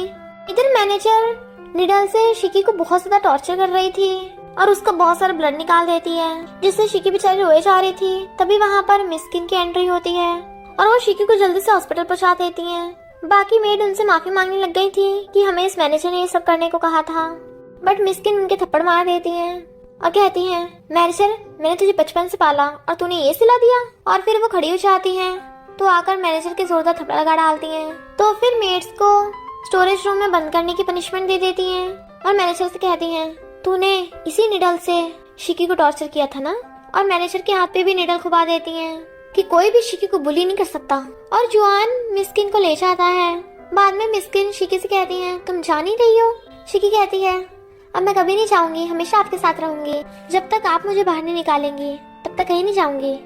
इधर मैनेजर निडल से शिकी को बहुत ज्यादा टॉर्चर कर रही थी और उसका बहुत सारा ब्लड निकाल देती है जिससे शिकी बेचारी रोए जा रही थी। तभी वहाँ पर मिस्किन की एंट्री होती है और वो शिकी को जल्दी से हॉस्पिटल पहुँचा देती है। बाकी मेड उनसे माफी मांगने लग गई थी कि हमें इस मैनेजर ने ये सब करने को कहा था, बट मिस्किन उनके थप्पड़ मार देती है और कहती है मैनेजर मैंने तुझे बचपन से पाला और तूने ये सिला दिया। और फिर वो खड़ी हो जाती है तो आकर मैनेजर के जोरदार थप्पड़ लगा डालती हैं। तो फिर मेड्स को स्टोरेज रूम में बंद करने की पनिशमेंट दे देती हैं और मैनेजर से कहती हैं तूने इसी निडल से शिकी को टॉर्चर किया था ना। और मैनेजर के हाथ पे भी निडल खुबा देती हैं कि कोई भी शिकी को बुली नहीं कर सकता। और जुआन मिस्किन को ले जाता है। बाद में मिस्किन शिकी से कहती है तुम जा नहीं रही हो? शिकी कहती है अब मैं कभी नहीं जाऊंगी, हमेशा आपके साथ रहूंगी, जब तक आप मुझे बाहर नहीं निकालेंगी तब तक कहीं नहीं जाऊंगी।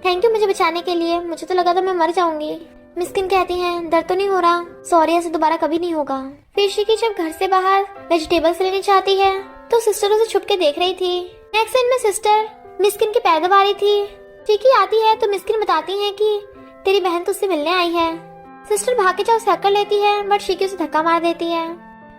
थैंक यू मुझे बचाने के लिए, मुझे तो लगा था मैं मर जाऊंगी। मिस्किन कहती है दर्द तो नहीं हो रहा, सॉरी, ऐसे दोबारा कभी नहीं होगा। फिर शिकी जब घर से बाहर वेजिटेबल्स लेने जाती है तो सिस्टर उसे छुप के देख रही थी। नेक्स्ट सीन में सिस्टर मिस्किन के पैर दबा रही थी। शिकी आती है तो मिस्किन बताती है कि तेरी बहन तुझसे मिलने आई है। सिस्टर भाग के जाओ उसे हक कर लेती है बट शिकी उसे धक्का मार देती है।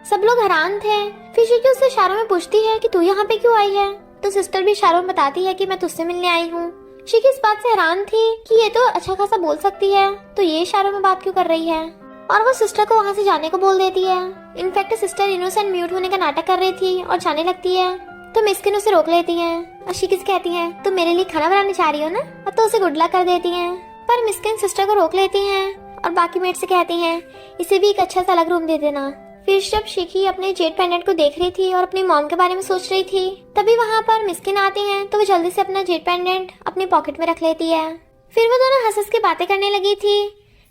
सब लोग हैरान थे। फिर शिकी उससे इशारों में पूछती है कि तू यहाँ पे क्यों आई है? तो सिस्टर भी इशारों में बताती है कि मैं तुझसे मिलने आई हूँ। शिकी इस बात से हैरान थी कि ये तो अच्छा खासा बोल सकती है तो ये इशारों में बात क्यों कर रही है। और वो सिस्टर को वहाँ से जाने को बोल देती है। इनफैक्ट सिस्टर इनोसेंट म्यूट होने का नाटक कर रही थी और जाने लगती है तो मिस्किन उसे रोक लेती है और शिकी से कहती है तुम मेरे लिए खाना बनाने जा रही हो ना, और तो उसे गुड लक कर देती है। पर मिस्किन सिस्टर को रोक लेती है और बाकी मेट से कहती है इसे भी एक अच्छा सा अलग रूम दे देना। फिर जब शिकी अपने जेट पेंडेंट को देख रही थी और अपनी मॉम के बारे में सोच रही थी तभी वहाँ पर मिस्किन आती है तो वो जल्दी से अपना जेट पेंडेंट अपनी पॉकेट में रख लेती है। फिर वो दोनों हंस के बातें करने लगी थी।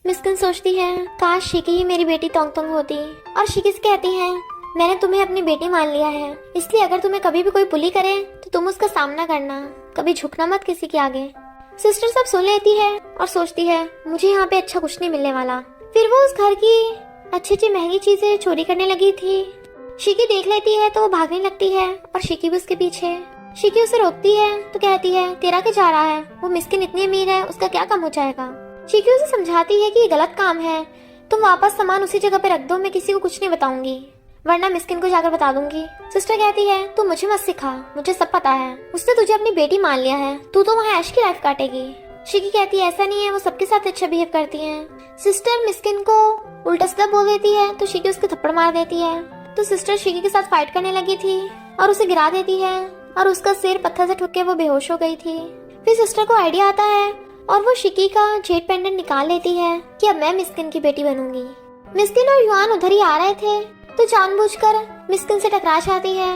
मिस्किन सोचती है काश शिकी ही मेरी बेटी तोंग तोंग होती। और शिकी से कहती है मैंने तुम्हें अपनी बेटी मान लिया है, इसलिए अगर तुम्हें कभी भी कोई बुली करे तो तुम उसका सामना करना, कभी झुकना मत किसी के आगे। सिस्टर सब सुन लेती है और सोचती है मुझे यहाँ पे अच्छा कुछ नहीं मिलने वाला। फिर वो उस घर की अच्छी महंगी चीजें चोरी करने लगी थी। शिकी देख लेती है तो वो भागने लगती है और शिकी भी उसके पीछे। शिकी उसे रोकती है तो कहती है तेरा क्या जा रहा है, वो मिस्किन इतनी अमीर है, उसका क्या कम हो जाएगा। शिकी उसे समझाती है कि ये गलत काम है, तुम वापस सामान उसी जगह पे रख दो, मैं किसी को कुछ नहीं बताऊंगी वरना मिस्किन को जाकर बता दूंगी। सिस्टर कहती है तू मुझे मत सिखा, मुझे सब पता है, उसने तुझे अपनी बेटी मान लिया है, तू तो वहाँ ऐश की लाइफ काटेगी। शिकी कहती है ऐसा नहीं है, वो सबके साथ अच्छा बिहेव करती हैं। सिस्टर मिस्किन को उल्टा सीधा बोल देती है तो शिकी उसके थप्पड़ मार देती है। तो सिस्टर शिकी के साथ फाइट करने लगी थी और उसे गिरा देती है और उसका सिर पत्थर से ठुक के वो बेहोश हो गई थी। फिर सिस्टर को आइडिया आता है और वो शिकी का जेड पेंडेंट निकाल लेती है कि अब मैं मिस्किन की बेटी बनूंगी। मिस्किन और युआन उधर ही आ रहे थे तो जानबूझकर मिस्किन से टकरा जाती है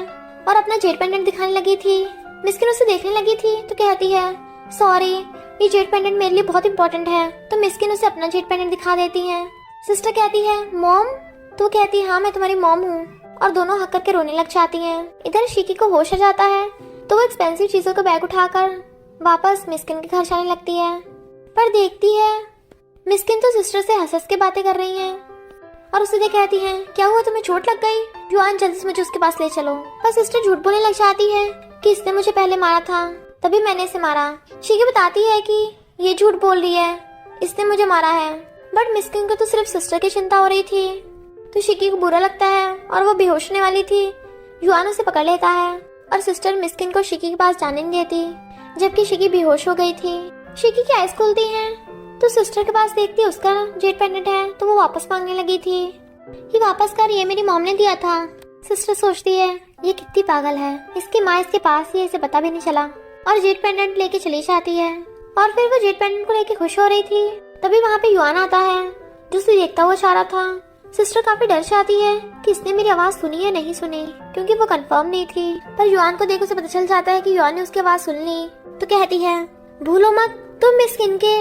और अपना जेड पेंडेंट दिखाने लगी थी। मिस्किन उसे देखने लगी थी तो कहती है सॉरी, ये जेड पेंडेंट मेरे लिए बहुत इंपॉर्टेंट है। तो मिस्किन उसे अपना जेड पेंडेंट दिखा देती है। सिस्टर कहती है मॉम, तो कहती है हाँ मैं तुम्हारी मॉम हूँ, और दोनों हक करके रोने लग जाती हैं। इधर शिकी को होश आ जाता है तो वो एक्सपेंसिव चीजों का बैग उठाकर वापस मिस्किन के घर जाने लगती है। पर देखती है मिस्किन तो सिस्टर से हंस के बातें कर रही है और उसे देख कहती है क्या हुआ, तुम्हें चोट लग गई? युआन जल्दी से मुझे उसके पास ले चलो। पर सिस्टर झूठ बोलने लग जाती है कि इसने मुझे पहले मारा था, तभी मैंने इसे मारा। शिकी बताती है कि ये झूठ बोल रही है, इसने मुझे मारा है। बट मिस्किन को तो सिर्फ सिस्टर की चिंता हो रही थी तो शिकी को बुरा लगता है और वो बेहोश होने वाली थी। युआन उसे पकड़ लेता है और सिस्टर मिस्किन को शिकी के पास जाने नहीं देती जबकि शिकी बेहोश हो गई थी। शिकी की आइज खुलती हैं तो सिस्टर के पास देखती है उसका जेड पेंडेंट है तो वो वापस मांगने लगी थी। ये वापस कर, ये मेरी मॉम ने दिया था। सिस्टर सोचती है ये कितनी पागल है, इसकी माँ इसके पास ही, इसे पता भी नहीं चला, और जेड पेंडेंट लेके चली जाती है। और फिर वो जेड पेंडेंट को लेके खुश हो रही थी तभी वहाँ पे युआन आता है जो उसे देखता हुआ जा रहा था। सिस्टर काफी डर जाती है कि इसने मेरी आवाज सुनी या नहीं सुनी क्योंकि वो कंफर्म नहीं थी। पर युआन को देख उसे पता चल जाता है कि युआन ने उसकी आवाज सुन ली। तो कहती है भूलो मत, तुम मिस्किन के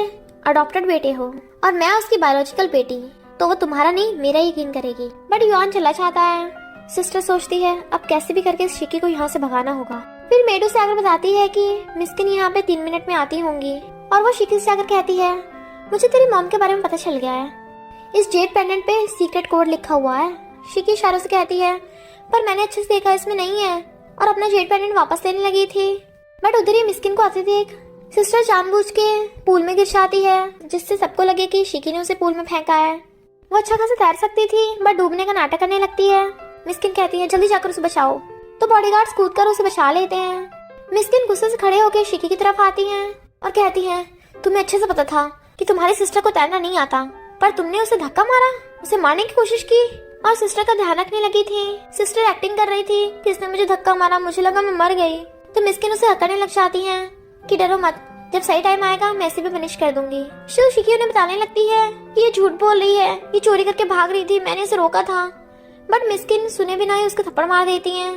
अडॉप्टेड बेटे हो और मैं उसकी बायोलॉजिकल बेटी, तो वो तुम्हारा नहीं मेरा यकीन करेगी। बट युआन चला जाता है। सिस्टर सोचती है अब कैसे भी करके इस शिकी को यहाँ से भगाना होगा। फिर मेडू से आकर बताती है कि मिस्किन यहाँ पे 3 मिनट में आती होंगी और वो शिकी से आकर कहती है मुझे तेरी मॉम के बारे में पता चल गया है, इस जेड पेंडेंट पे सीक्रेट कोड लिखा हुआ है। शिकी इशारों से कहती है पर मैंने अच्छे से देखा इसमें नहीं है, और अपना जेड पेंडेंट वापस लेने लगी थी। बट उधर ही मिस्किन को आते देख सिस्टर जानबूझ के पूल में गिर जाती है जिससे सबको लगे कि शिकी ने उसे पूल में फेंका है। वो अच्छा खासा तैर सकती थी बट डूबने का नाटक करने लगती है। मिस्किन कहती है जल्दी जाकर उसे बचाओ, तो बॉडीगार्ड्स कूदकर उसे बचा लेते हैं। मिस्किन गुस्से से खड़े होकर शिकी की तरफ आती हैं और कहती हैं तुम्हें अच्छे से पता था कि तुम्हारी सिस्टर को तैरना नहीं आता, पर तुमने उसे धक्का मारा, उसे मारने की कोशिश की और सिस्टर का ध्यान रखने लगी थी। सिस्टर एक्टिंग कर रही थी कि इसने मुझे धक्का मारा, मुझे लगा मैं मर गई। तो मिस्किन उसे हकड़ने लग जाती है कि डरो मत, जब सही टाइम आएगा मैं इसे भी पनिश कर दूंगी। शिकी उन्हें बताने लगती है कि ये झूठ बोल रही है, ये चोरी करके भाग रही थी, मैंने इसे रोका था। बट मिस्किन सुने बिना ही उसको थप्पड़ मार देती है।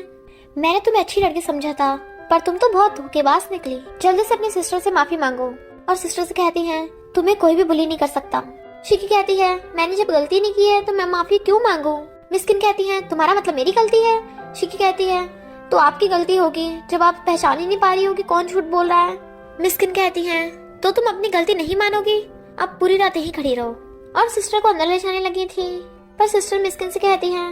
मैंने तुम्हें अच्छी लड़की समझा था पर तुम तो बहुत धोखेबाज निकली, जल्दी से अपनी सिस्टर से माफी मांगो। और सिस्टर से कहती है तुम्हें कोई भी बुली नहीं कर सकता। शिकी कहती है मैंने जब गलती नहीं की है तो मैं माफी क्यों मांगू। मिस्किन कहती है तुम्हारा मतलब मेरी गलती है। शिकी कहती है तो आपकी गलती होगी जब आप पहचान ही नहीं पा रही हो कि कौन झूठ बोल रहा है। मिस्किन कहती है तो तुम अपनी गलती नहीं मानोगी, अब पूरी रात यहीं खड़ी रहो। और सिस्टर को अंदर ले जाने लगी थी पर सिस्टर मिस्किन से कहती है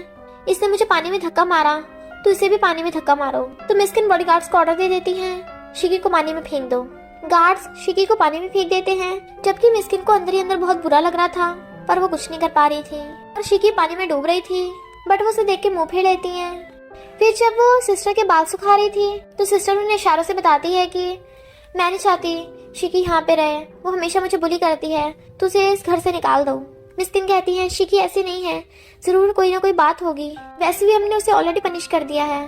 इसने मुझे पानी में धक्का मारा तो इसे भी पानी में धक्का मारो। तो मिस्किन बॉडीगार्ड्स को ऑर्डर दे देती है शिकी को पानी में फेंक दो। गार्ड्स शिकी को पानी में फेंक देते हैं जबकि मिस्किन को अंदर ही अंदर बहुत बुरा लग रहा था पर वो कुछ नहीं कर पा रही थी और शिकी पानी में डूब रही थी। बट वो उसे देख के मुंह फेर लेती है। फिर जब वो सिस्टर के बाल सुखा रही थी तो सिस्टर उन्हें इशारों से बताती है कि मैं नहीं चाहती शिकी यहाँ पे रहे, वो हमेशा मुझे बुली करती है, तो उसे इस घर से निकाल दो। मिस्किन कहती है शिकी ऐसी नहीं है, जरूर कोई ना कोई बात होगी, वैसे भी हमने उसे ऑलरेडी पनिश कर दिया है।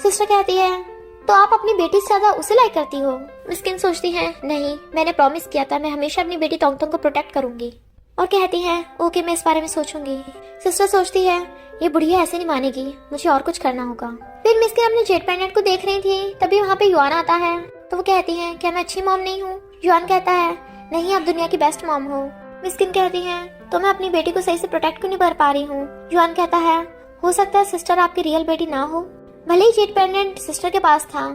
सिस्टर कहती है तो आप अपनी बेटी से ज्यादा उसे लाइक करती हो। मिस्किन सोचती है नहीं, मैंने प्रॉमिस किया था मैं हमेशा अपनी बेटी तोंगतोंग को प्रोटेक्ट करूंगी। और कहती है ओके मैं इस बारे में सोचूंगी। सिस्टर सोचती है ये बुढ़िया ऐसे नहीं मानेगी, मुझे और कुछ करना होगा। फिर मिस्किन अपने जेड पेंडेंट को देख रही थी तभी वहाँ पे युआन आता है तो वो कहती है क्या मैं अच्छी मॉम नहीं हूँ। युआन कहता है नहीं, आप दुनिया की बेस्ट मॉम हो। मिस्किन कहती है तो मैं अपनी बेटी को सही से प्रोटेक्ट क्यों नहीं कर पा रही हूँ। युआन कहता है हो सकता है सिस्टर आपकी रियल बेटी ना हो, भले ही जेड पेंडेंट सिस्टर के पास था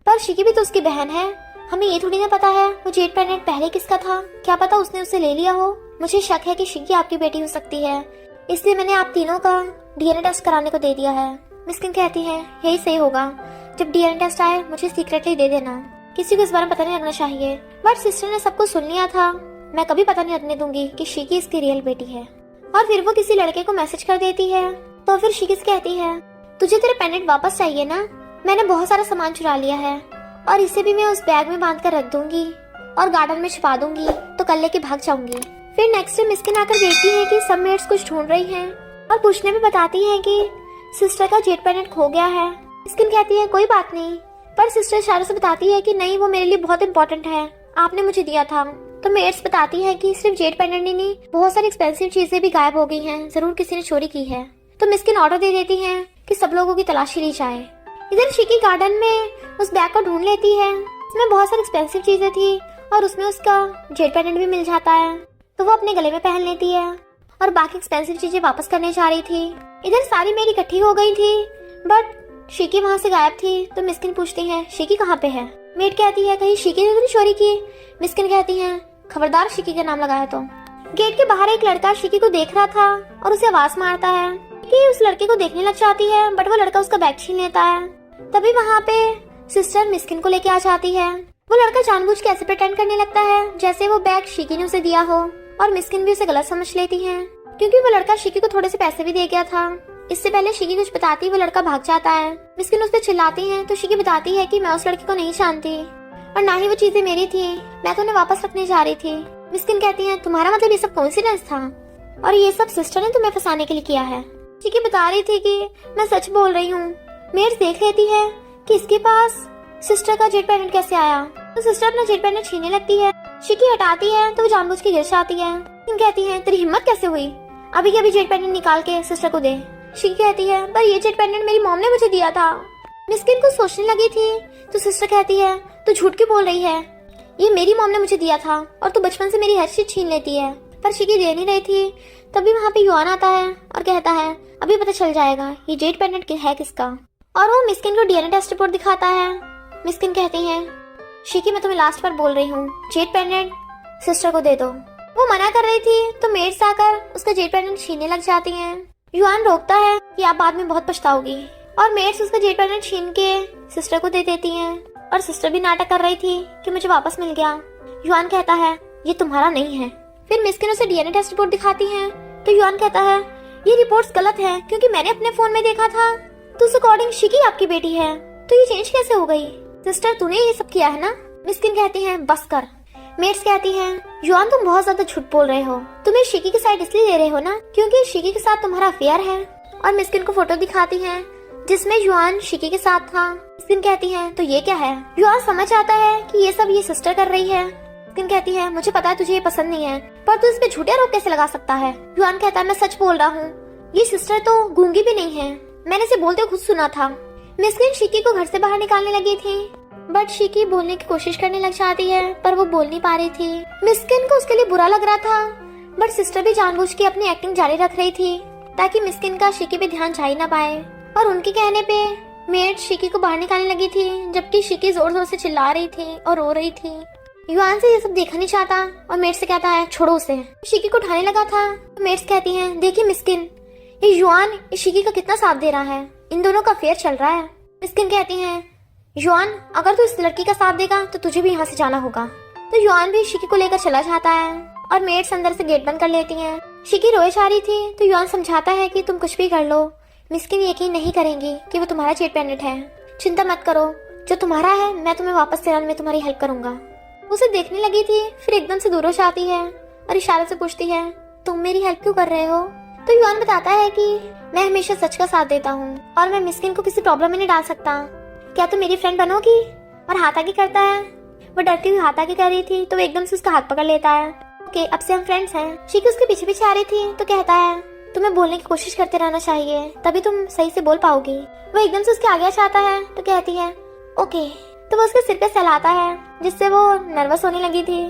पर शिकी भी तो उसकी बहन है, हमें ये थोड़ी ना पता है वो जेड पेंडेंट पहले किसका था, क्या पता उसने उसे ले लिया हो। मुझे शक है कि शिकी आपकी बेटी हो सकती है, इसलिए मैंने आप तीनों का डीएनए टेस्ट कराने को दे दिया है। मिस्किन कहती है यही सही होगा, जब डीएनए टेस्ट आए मुझे सीक्रेटली दे देना, किसी को इस बारे में पता नहीं लगना चाहिए। बट सिस्टर ने सब कुछ सुन लिया था, मैं कभी पता नहीं लगने दूंगी कि शिकी इसकी रियल बेटी है। और फिर वो किसी लड़के को मैसेज कर देती है तो फिर शिकी से कहती है तुझे तेरे पेंडेंट वापस चाहिए ना, मैंने बहुत सारा सामान चुरा लिया है और इसे भी मैं उस बैग में बांध कर रख दूंगी, और गार्डन में छुपा दूंगी तो कल लेके भाग जाऊंगी। फिर नेक्स्ट डे मिस्किन आकर देखती है कि सब मेड्स कुछ ढूंढ रही हैं और पूछने में बताती है कि सिस्टर का जेट पेंडेंट खो गया है। मिस्किन कहती है कोई बात नहीं, पर सिस्टर इशारों से बताती है कि नहीं, वो मेरे लिए बहुत इंपॉर्टेंट है, आपने मुझे दिया था। तो मेड्स बताती है कि सिर्फ जेट पेंडेंट ही नहीं, बहुत सारी एक्सपेंसिव चीजें भी गायब हो गई हैं, जरूर किसी ने चोरी की है। तो मिस्किन ऑर्डर दे देती है कि सब लोगों की तलाशी ली जाए। इधर शिकी गार्डन में उस बैग को ढूंढ लेती है, इसमें बहुत सारी एक्सपेंसिव चीजें थी और उसमें उसका जेट पेंडेंट भी मिल जाता है। तो वो अपने गले में पहन लेती है और बाकी एक्सपेंसिव चीजें वापस करने जा रही थी। इधर सारी मेरी इकट्ठी हो गई थी, बट शिकी वहाँ से गायब थी। तो मिस्किन पूछती है शिकी कहाँ पे है। मेड कहती है कहीं शिकी ने तो नहीं चोरी की। मिस्किन कहती है खबरदार शिकी का नाम लगाया तो। गेट के बाहर एक लड़का शिकी को देख रहा था और उसे आवाज मारता है कि उस लड़के को देखने लग जाती है, बट वो लड़का उसका बैग छीन लेता है। तभी वहाँ पे सिस्टर मिस्किन को लेके आ जाती है। वो लड़का जानबूझ के ऐसे प्रिटेंड करने लगता है जैसे वो बैग शिकी ने उसे दिया हो, और मिस्किन भी उसे गलत समझ लेती है क्योंकि वो लड़का शिकी को थोड़े से पैसे भी दे गया था। इससे पहले शिकी कुछ बताती वो लड़का भाग जाता है। मिस्किन उस पर चिल्लाती है तो शिकी बताती है कि मैं उस लड़के को नहीं जानती और ना ही वो चीजें मेरी थी, मैं तो उन्हें वापस रखने जा रही थी। मिस्किन कहती है तुम्हारा मतलब ये सब कोइंसिडेंस था और ये सब सिस्टर ने तुम्हें फंसाने के लिए किया है। शिकी बता रही थी कि मैं सच बोल रही हूँ। मेड देख लेती है कि इसके पास सिस्टर का जेट पेंडेंट कैसे आया, तो सिस्टर अपना जेट पेंडेंट छीनने लगती है। शिकी हटाती है तो वो जानबूझ के गिर जाती है। कहती है तेरी हिम्मत कैसे हुई, अभी के अभी जेट पेंडेंट निकाल के सिस्टर को दे। शिकी कहती है पर ये जेट पेंडेंट मेरी मॉम ने मुझे दिया था। मिस्किन को सोचने लगी थी तो सिस्टर कहती है तू झूठ क्यों बोल रही है, ये मेरी मॉम ने मुझे दिया था और तू बचपन से मेरी हर चीज छीन लेती है। पर शिकी दे नहीं रही थी। तभी वहाँ पे युआन आता है और कहता है अभी पता चल जाएगा ये जेट पेंडेंट है किसका, और वो मिस्किन को डीएनए टेस्ट रिपोर्ट दिखाता है। मिस्किन कहती है शिकी मैं तुम्हें लास्ट बार बोल रही हूँ, जेट पेंडेंट सिस्टर को दे दो। वो मना कर रही थी तो मेड्स आकर उसका जेट पेंडेंट छीनने लग जाती हैं। युआन रोकता है कि आप बाद में बहुत पछताओगी, और मेड्स उसका जेट पेंडेंट छीन के सिस्टर को दे देती हैं। और सिस्टर भी नाटक कर रही थी कि मुझे वापस मिल गया। युआन कहता है ये तुम्हारा नहीं है। फिर मिस्किन उसे डीएनए टेस्ट रिपोर्ट दिखाती है तो युआन कहता है ये रिपोर्ट्स गलत है क्योंकि मैंने अपने फोन में देखा था, तो उस अकॉर्डिंग शिकी आपकी बेटी है, तो ये चेंज कैसे हो गई। सिस्टर तूने ये सब किया है ना। मिस्किन कहती है बस कर। मेड्स कहती हैं युआन तुम बहुत ज्यादा झूठ बोल रहे हो, तुम्हें शिकी की साइड इसलिए ले रहे हो ना क्योंकि शिकी के साथ तुम्हारा अफेयर है। और मिस्किन को फोटो दिखाती हैं जिसमें युआन शिकी के साथ था। मिस्किन कहती है तो ये क्या है। युआन समझ आता है कि ये सब ये सिस्टर कर रही है। मिस्किन कहती है मुझे पता है तुझे ये पसंद नहीं है, पर तू इस पे झूठे आरोप कैसे लगा सकता है। युआन कहता है मैं सच बोल रहा हूँ, ये सिस्टर तो गूंगी भी नहीं है, मैंने इसे बोलते खुद सुना था। मिस्किन शिकी को घर से बाहर निकालने लगी थी, बट शिकी बोलने की कोशिश करने लग जाती है पर वो बोल नहीं पा रही थी। मिस्किन को उसके लिए बुरा लग रहा था, बट सिस्टर भी जानबूझ के अपनी एक्टिंग जारी रख रही थी ताकि मिस्किन का शिकी पे ध्यान जा ही ना पाए। और उनके कहने पे मेड शिकी को बाहर निकालने लगी थी, जबकि शिकी जोर जोर से चिल्ला रही थी और रो रही थी। युआन से ये सब देखना नहीं चाहता और मेड से कहता है छोड़ो उसे। शिकी को उठाने लगा था तो मेड्स कहती हैं देखिए मिस्किन, ये युआन इस शिकी का कितना साथ दे रहा है, इन दोनों का अफेयर चल रहा है। मिस्किन कहती हैं युआन अगर तू इस लड़की का साथ देगा तो तुझे भी यहाँ से जाना होगा। तो युआन भी शिकी को लेकर चला जाता है और मेड्स अंदर से गेट बंद कर लेती हैं। शिकी रोए जा रही थी तो युआन समझाता है कि तुम कुछ भी कर लो, मिस्किन यकीन नहीं करेंगी कि वो तुम्हारा जेट पेंडेंट है, चिंता मत करो, जो तुम्हारा है मैं तुम्हें वापस दिलाने में तुम्हारी हेल्प करूंगा। उसे देखने लगी थी, फिर एकदम से दूर हो जाती है और इशारे से पूछती है तुम मेरी हेल्प क्यों कर रहे हो। तो युआन बताता है कि मैं हमेशा सच का साथ देता हूँ और मैं मिस्किन को किसी प्रॉब्लम में नहीं डाल सकता, क्या तुम मेरी फ्रेंड बनोगी। और हाथ आगे करता है। वो डरती हुई हाथ आगे कर रही थी तो वो एकदम से उसका हाथ पकड़ लेता है। ओके अब से हम फ्रेंड्स हैं। शिकी उसके पीछे पीछे आ रही थी तो कहता है तुम्हें बोलने की कोशिश करते रहना चाहिए, तभी तुम सही से बोल पाओगी। वो एकदम से उसके आगे आ जाता है तो कहती है ओके। तो वो उसके सिर पे सहलाता है जिससे वो नर्वस होने लगी थी।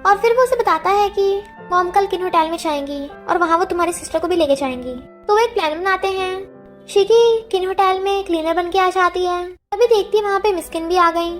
और फिर वो उसे बताता है कि मॉम कल किन होटल में जाएंगी और वहाँ वो तुम्हारी सिस्टर को भी लेके जाएंगी। तो वो एक प्लान बनाते हैं। शिकी किन होटल में क्लीनर बन के आ जाती है, तभी देखती है वहाँ पे मिस्किन भी आ गई।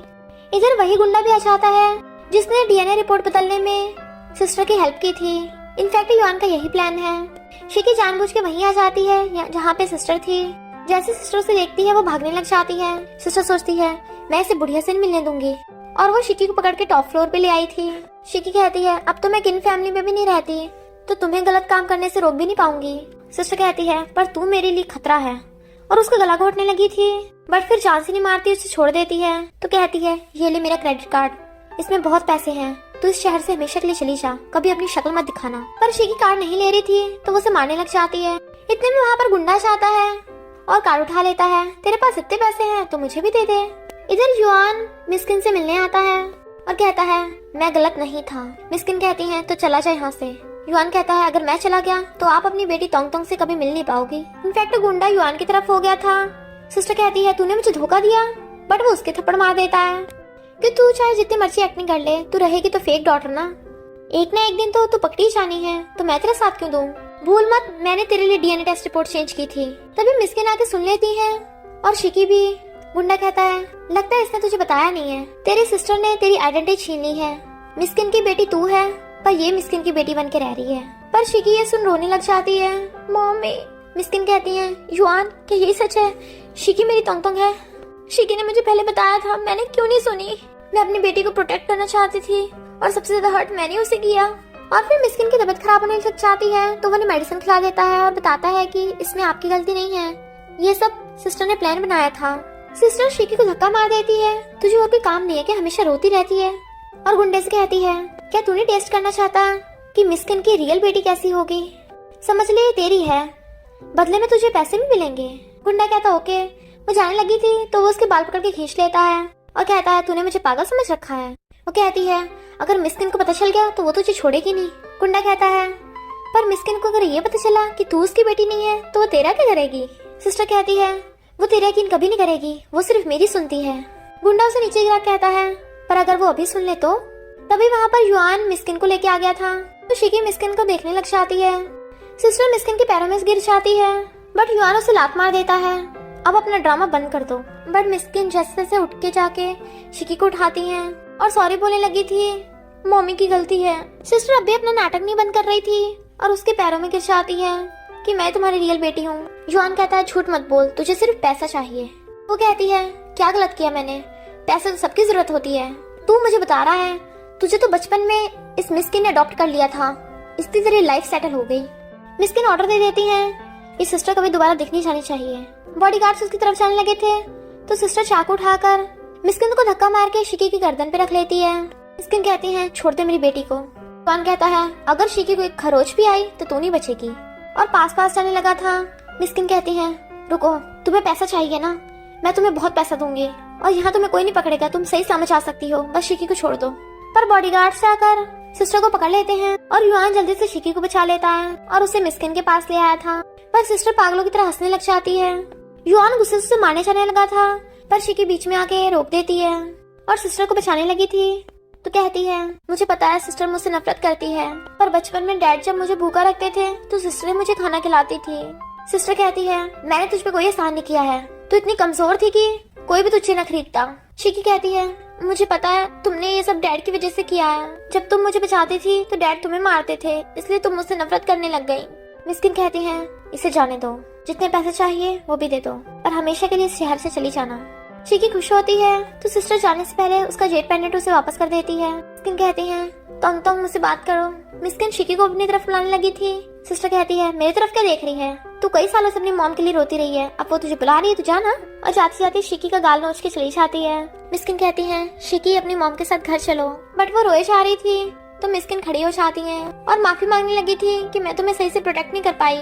इधर वही गुंडा भी आ जाता है जिसने डीएनए रिपोर्ट बदलने में सिस्टर की हेल्प की थी। इनफैक्ट युआन का यही प्लान है। शिकी जानबूझ के वहीं आ जाती है जहाँ पे सिस्टर थी। जैसे सिस्टर से देखती है वो भागने लग जाती है। सिस्टर सोचती है मैं इसे बुढ़िया से मिलने दूंगी, और वो शिकी को पकड़ के टॉप फ्लोर पे ले आई थी। शिकी कहती है अब तो मैं किन फैमिली में भी नहीं रहती, तो तुम्हें गलत काम करने से रोक भी नहीं पाऊंगी। सिस्टर कहती है पर तू मेरे लिए खतरा है, और उसका गला घोटने लगी थी, बट फिर जान से नहीं मारती, उसे छोड़ देती है। तो कहती है ये ले मेरा क्रेडिट कार्ड, इसमें बहुत पैसे हैं, तू इस शहर से हमेशा के लिए चली जा, कभी अपनी शक्ल मत दिखाना। पर शिकी कार नहीं ले रही थी तो वो उसे मारने लग जाती है। इतने में वहाँ पर गुंडा आता है और कार उठा लेता है। तेरे पास इतने पैसे हैं तो मुझे भी दे दे। इधर युआन मिस्किन से मिलने आता है और कहता है मैं गलत नहीं था। मिस्किन कहती है तो चला जाए यहाँ से। युआन कहता है अगर मैं चला गया तो आप अपनी बेटी तोंग तोंग से कभी मिल नहीं पाओगी। इनफैक्ट गुंडा युआन की तरफ हो गया था। सिस्टर कहती है तूने मुझे धोखा दिया, बट वो उसके थप्पड़ मार देता है कि तू चाहे जितनी मर्जी एक्टिंग कर ले, तू रहेगी तो फेक डॉटर ना। एक ना एक दिन तो तू पकड़ी जानी है, तो मैं तेरा साथ क्यों दूं? भूल मत मैंने तेरे लिए डीएनए टेस्ट रिपोर्ट चेंज की थी। तभी मिस्किन आके सुन लेती है और शिकी भी। गुंडा कहता है लगता है इसने तुझे बताया नहीं है, तेरी सिस्टर ने तेरी आइडेंटिटी छीन ली है। मिस्किन की बेटी तू है, पर ये मिस्किन की बेटी बन के रह रही है। पर शिकी ये सुन रोने लग जाती है। मम्मी। मिस्किन कहती है युआन क्या यही सच है? शिकी मेरी तोंग तोंग है। शिकी ने मुझे पहले बताया था, मैंने क्यों नहीं सुनी? मैं अपनी बेटी को प्रोटेक्ट करना चाहती थी और सबसे ज्यादा हर्ट मैंने उसे किया। और फिर मिस्किन की तबीयत खराब होने लग जाती है तो वो उन्हें मेडिसिन खिला देता है और बताता है कि इसमें आपकी गलती नहीं है, ये सब सिस्टर ने प्लान बनाया था। सिस्टर शिकी को धक्का मार देती है, तुझे और कोई काम नहीं है कि हमेशा रोती रहती है? और गुंडे से कहती है क्या तूने टेस्ट करना चाहता कि मिस्किन की रियल बेटी कैसी होगी? समझ ले तेरी है, बदले में तुझे पैसे भी मिलेंगे। गुंडा कहता ओके। वो जाने लगी थी तो वो उसके बाल पकड़ के खींच लेता है और कहता है तूने मुझे पागल समझ रखा है। वो कहती है अगर मिस्किन को पता चल गया तो वो तुझे छोड़ेगी नहीं। गुंडा कहता है पर मिस्किन को अगर ये पता चला कि तू उसकी बेटी नहीं है तो वो तेरा क्या करेगी? सिस्टर कहती है वो तेरा यकीन कभी नहीं करेगी, वो सिर्फ मेरी सुनती है। गुंडा उसे नीचे गिरा कहता है पर अगर वो अभी सुन ले तो? तभी वहाँ पर युआन मिस्किन को लेके आ गया था तो शिकी मिस्किन को देखने लग जाती है। सिस्टर मिस्किन के पैरों में गिर जाती है बट युआन उसे लात मार देता है, अब अपना ड्रामा बंद कर दो। बट मिस्किन जैसे तैसे उठ के जाके शिकी को उठाती है और सॉरी बोलने लगी थी, मम्मी की गलती है। सिस्टर अब भी अपना नाटक नहीं बंद कर रही थी और उसके पैरों में गिर जाती है कि मैं तुम्हारी रियल बेटी हूँ। युआन कहता है झूठ मत बोल, तुझे सिर्फ पैसा चाहिए। वो कहती है क्या गलत किया मैंने? पैसे तो सबकी जरूरत होती है। तू मुझे बता रहा है तुझे तो बचपन में इस मिस्किन ने अडॉप्ट कर लिया था, इसकी तेरी लाइफ सेटल हो गई। मिस्किन ऑर्डर दे देती है इस सिस्टर कभी दोबारा दिखनी जानी चाहिए। बॉडीगार्ड्स उसकी तरफ जाने लगे थे तो सिस्टर चाकू उठाकर मिस्किन को धक्का मार के शिकी की गर्दन पे रख लेती है। मिस्किन कहती है छोड़ दे मेरी बेटी को। युआन कहता है अगर शिकी को एक खरोच भी आई तो तू नहीं बचेगी, और पास पास जाने लगा था। मिस्किन कहती है रुको, तुम्हें पैसा चाहिए ना, मैं तुम्हें बहुत पैसा दूंगी और यहाँ तुम्हें कोई नहीं पकड़ेगा, तुम सही सलामत जा सकती हो, बस शिकी को छोड़ दो। पर बॉडीगार्ड से आकर सिस्टर को पकड़ लेते हैं और युआन जल्दी से शिकी को बचा लेता है और उसे मिस्किन के पास ले आया था। पर सिस्टर पागलों की तरह हंसने लग जाती है। युआन गुस्से से मारने जाने लगा था पर शिकी बीच में आके रोक देती है और सिस्टर को बचाने लगी थी तो कहती है मुझे पता है सिस्टर मुझसे नफरत करती है, पर बचपन में डैड जब मुझे भूखा रखते थे तो सिस्टर मुझे खाना खिलाती थी। सिस्टर कहती है मैंने तुझ पे कोई एहसान नहीं किया है, तू इतनी कमजोर थी कि कोई भी तुझे न खरीदता। शिकी कहती है मुझे पता है तुमने ये सब डैड की वजह से किया है, जब तुम मुझे बचाती थी तो डैड तुम्हें मारते थे, इसलिए तुम मुझसे नफरत करने लग गई। मिस्किन कहती है इसे जाने दो, जितने पैसे चाहिए वो भी दे दो, पर हमेशा के लिए इस शहर से चली जाना। शिकी खुश होती है तो सिस्टर जाने से पहले उसका जेट पेंडेंट उसे वापस कर देती है। मिस्किन कहती है तोंग तोंग मुझसे बात करो। मिस्किन शिकी को अपनी तरफ बुलाने लगी थी। सिस्टर कहती है मेरी तरफ क्या देख रही है, तू कई सालों से अपनी मॉम के लिए रोती रही है, अब वो तुझे बुला रही है तो जाना। और जाती जाती शिकी का गाल नोच के चली जाती है। मिस्किन कहती है शिकी अपनी मॉम के साथ घर चलो, बट वो रोए जा रही थी तो मिस्किन खड़ी हो जाती है और माफी मांगने लगी थी कि मैं तुम्हें सही से प्रोटेक्ट नहीं कर पाई,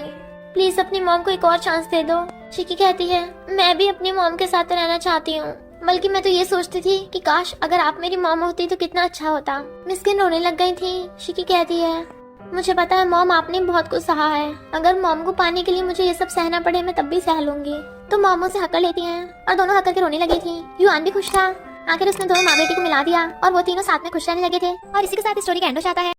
प्लीज अपनी मॉम को एक और चांस दे दो। शिकी कहती है मैं भी अपनी मॉम के साथ रहना चाहती हूँ, बल्कि मैं तो ये सोचती थी कि काश अगर आप मेरी मॉम होती तो कितना अच्छा होता। मिस्किन रोने लग गई थी। शिकी कहती है मुझे पता है मॉम आपने बहुत कुछ सहा है, अगर मॉम को पाने के लिए मुझे ये सब सहना पड़े मैं तब भी सह लूंगी। तो मॉम उसे हक लेती हैं और दोनों हक के रोने लगी थी। युआन भी खुश था, आखिर उसने दोनों माँ बेटी को मिला दिया और वो तीनों साथ में खुश रहने लगे थे। और इसी के साथ स्टोरी का एंड हो जाता है।